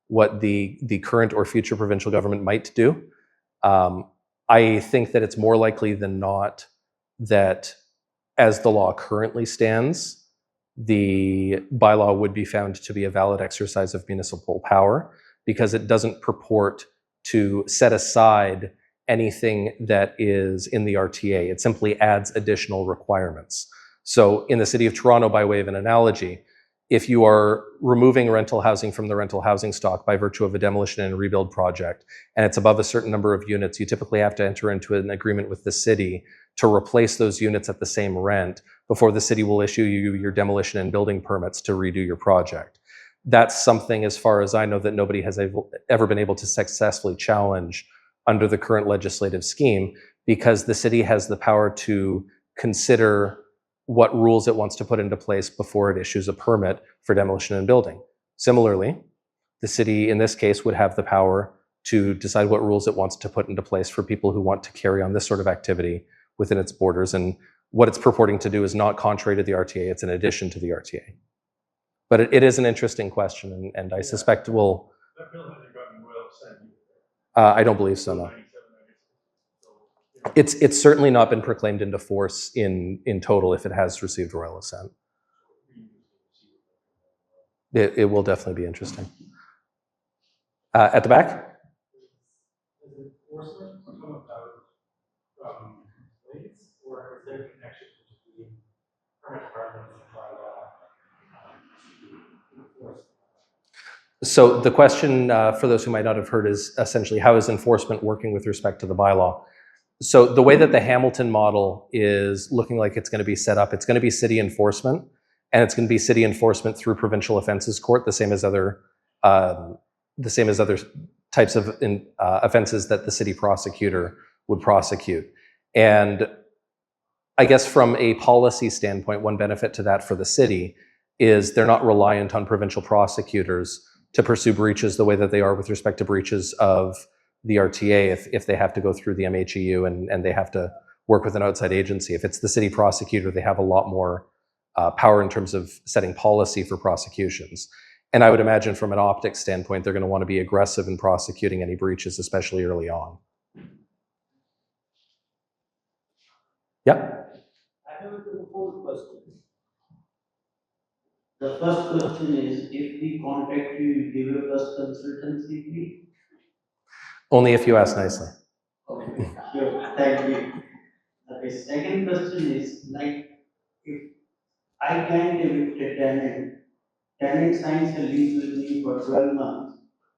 what the current or future provincial government might do. I think that it's more likely than not that, as the law currently stands, the bylaw would be found to be a valid exercise of municipal power, because it doesn't purport to set aside anything that is in the RTA. It simply adds additional requirements. So in the city of Toronto, by way of an analogy, if you are removing rental housing from the rental housing stock by virtue of a demolition and rebuild project, and it's above a certain number of units, you typically have to enter into an agreement with the city to replace those units at the same rent before the city will issue you your demolition and building permits to redo your project. That's something, as far as I know, that nobody has ever been able to successfully challenge under the current legislative scheme, because the city has the power to consider what rules it wants to put into place before it issues a permit for demolition and building. Similarly, the city, in this case, would have the power to decide what rules it wants to put into place for people who want to carry on this sort of activity within its borders. And what it's purporting to do is not contrary to the RTA, it's in addition to the RTA. But it is an interesting question, and I suspect will... That bill hasn't gotten well sent. I don't believe so, no. It's certainly not been proclaimed into force in total if it has received royal assent. It will definitely be interesting. At the back? Does enforcement come about complaints, or is there a connection between permit requirements and bylaw? So the question, for those who might not have heard, is essentially, how is enforcement working with respect to the bylaw? So the way that the Hamilton model is looking like it's going to be set up, it's going to be city enforcement, and it's going to be city enforcement through provincial offences court, the same as other types of offences that the city prosecutor would prosecute. And I guess from a policy standpoint, one benefit to that for the city is they're not reliant on provincial prosecutors to pursue breaches the way that they are with respect to breaches of the RTA if they have to go through the MHEU and they have to work with an outside agency. If it's the city prosecutor, they have a lot more power in terms of setting policy for prosecutions. And I would imagine from an optics standpoint, they're going to want to be aggressive in prosecuting any breaches, especially early on. Yeah? I have a four questions. The first question is, if we contact you, you give a first consultancy fee? Only if you ask nicely. Okay, sure, thank you. Okay, second question is, like, if I can't evict a tenant, tenant signs a lease with me for 12 months,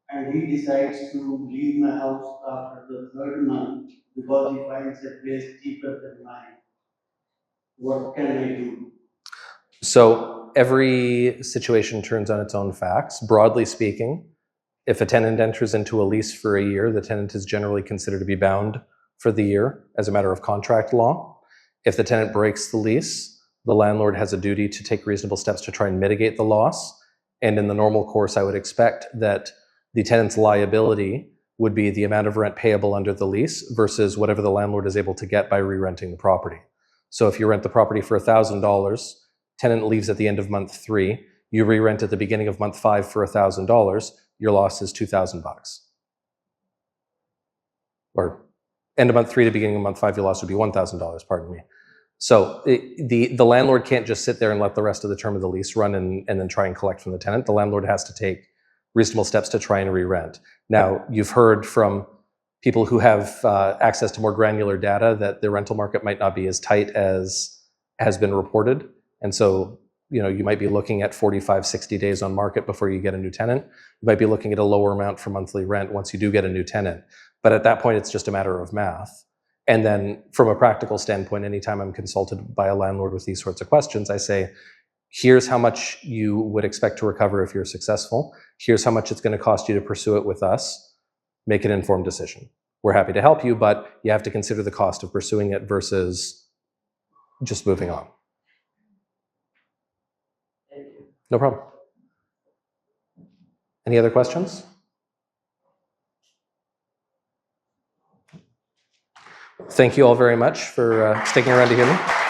and he decides to leave my house after the third month because he finds a place cheaper than mine. What can I do? So every situation turns on its own facts. Broadly speaking, if a tenant enters into a lease for a year, the tenant is generally considered to be bound for the year as a matter of contract law. If the tenant breaks the lease, the landlord has a duty to take reasonable steps to try and mitigate the loss. And in the normal course, I would expect that the tenant's liability would be the amount of rent payable under the lease versus whatever the landlord is able to get by re-renting the property. So if you rent the property for $1,000, tenant leaves at the end of month 3, you re-rent at the beginning of month 5 for $1,000, your loss is $2,000. Or end of month 3 to beginning of month 5, your loss would be $1,000, pardon me. So the landlord can't just sit there and let the rest of the term of the lease run and then try and collect from the tenant. The landlord has to take reasonable steps to try and re-rent. Now, you've heard from people who have access to more granular data that the rental market might not be as tight as has been reported. And so, you know, you might be looking at 45, 60 days on market before you get a new tenant. You might be looking at a lower amount for monthly rent once you do get a new tenant. But at that point, it's just a matter of math. And then from a practical standpoint, anytime I'm consulted by a landlord with these sorts of questions, I say, here's how much you would expect to recover if you're successful. Here's how much it's going to cost you to pursue it with us. Make an informed decision. We're happy to help you, but you have to consider the cost of pursuing it versus just moving on. No problem. Any other questions? Thank you all very much for sticking around to hear me.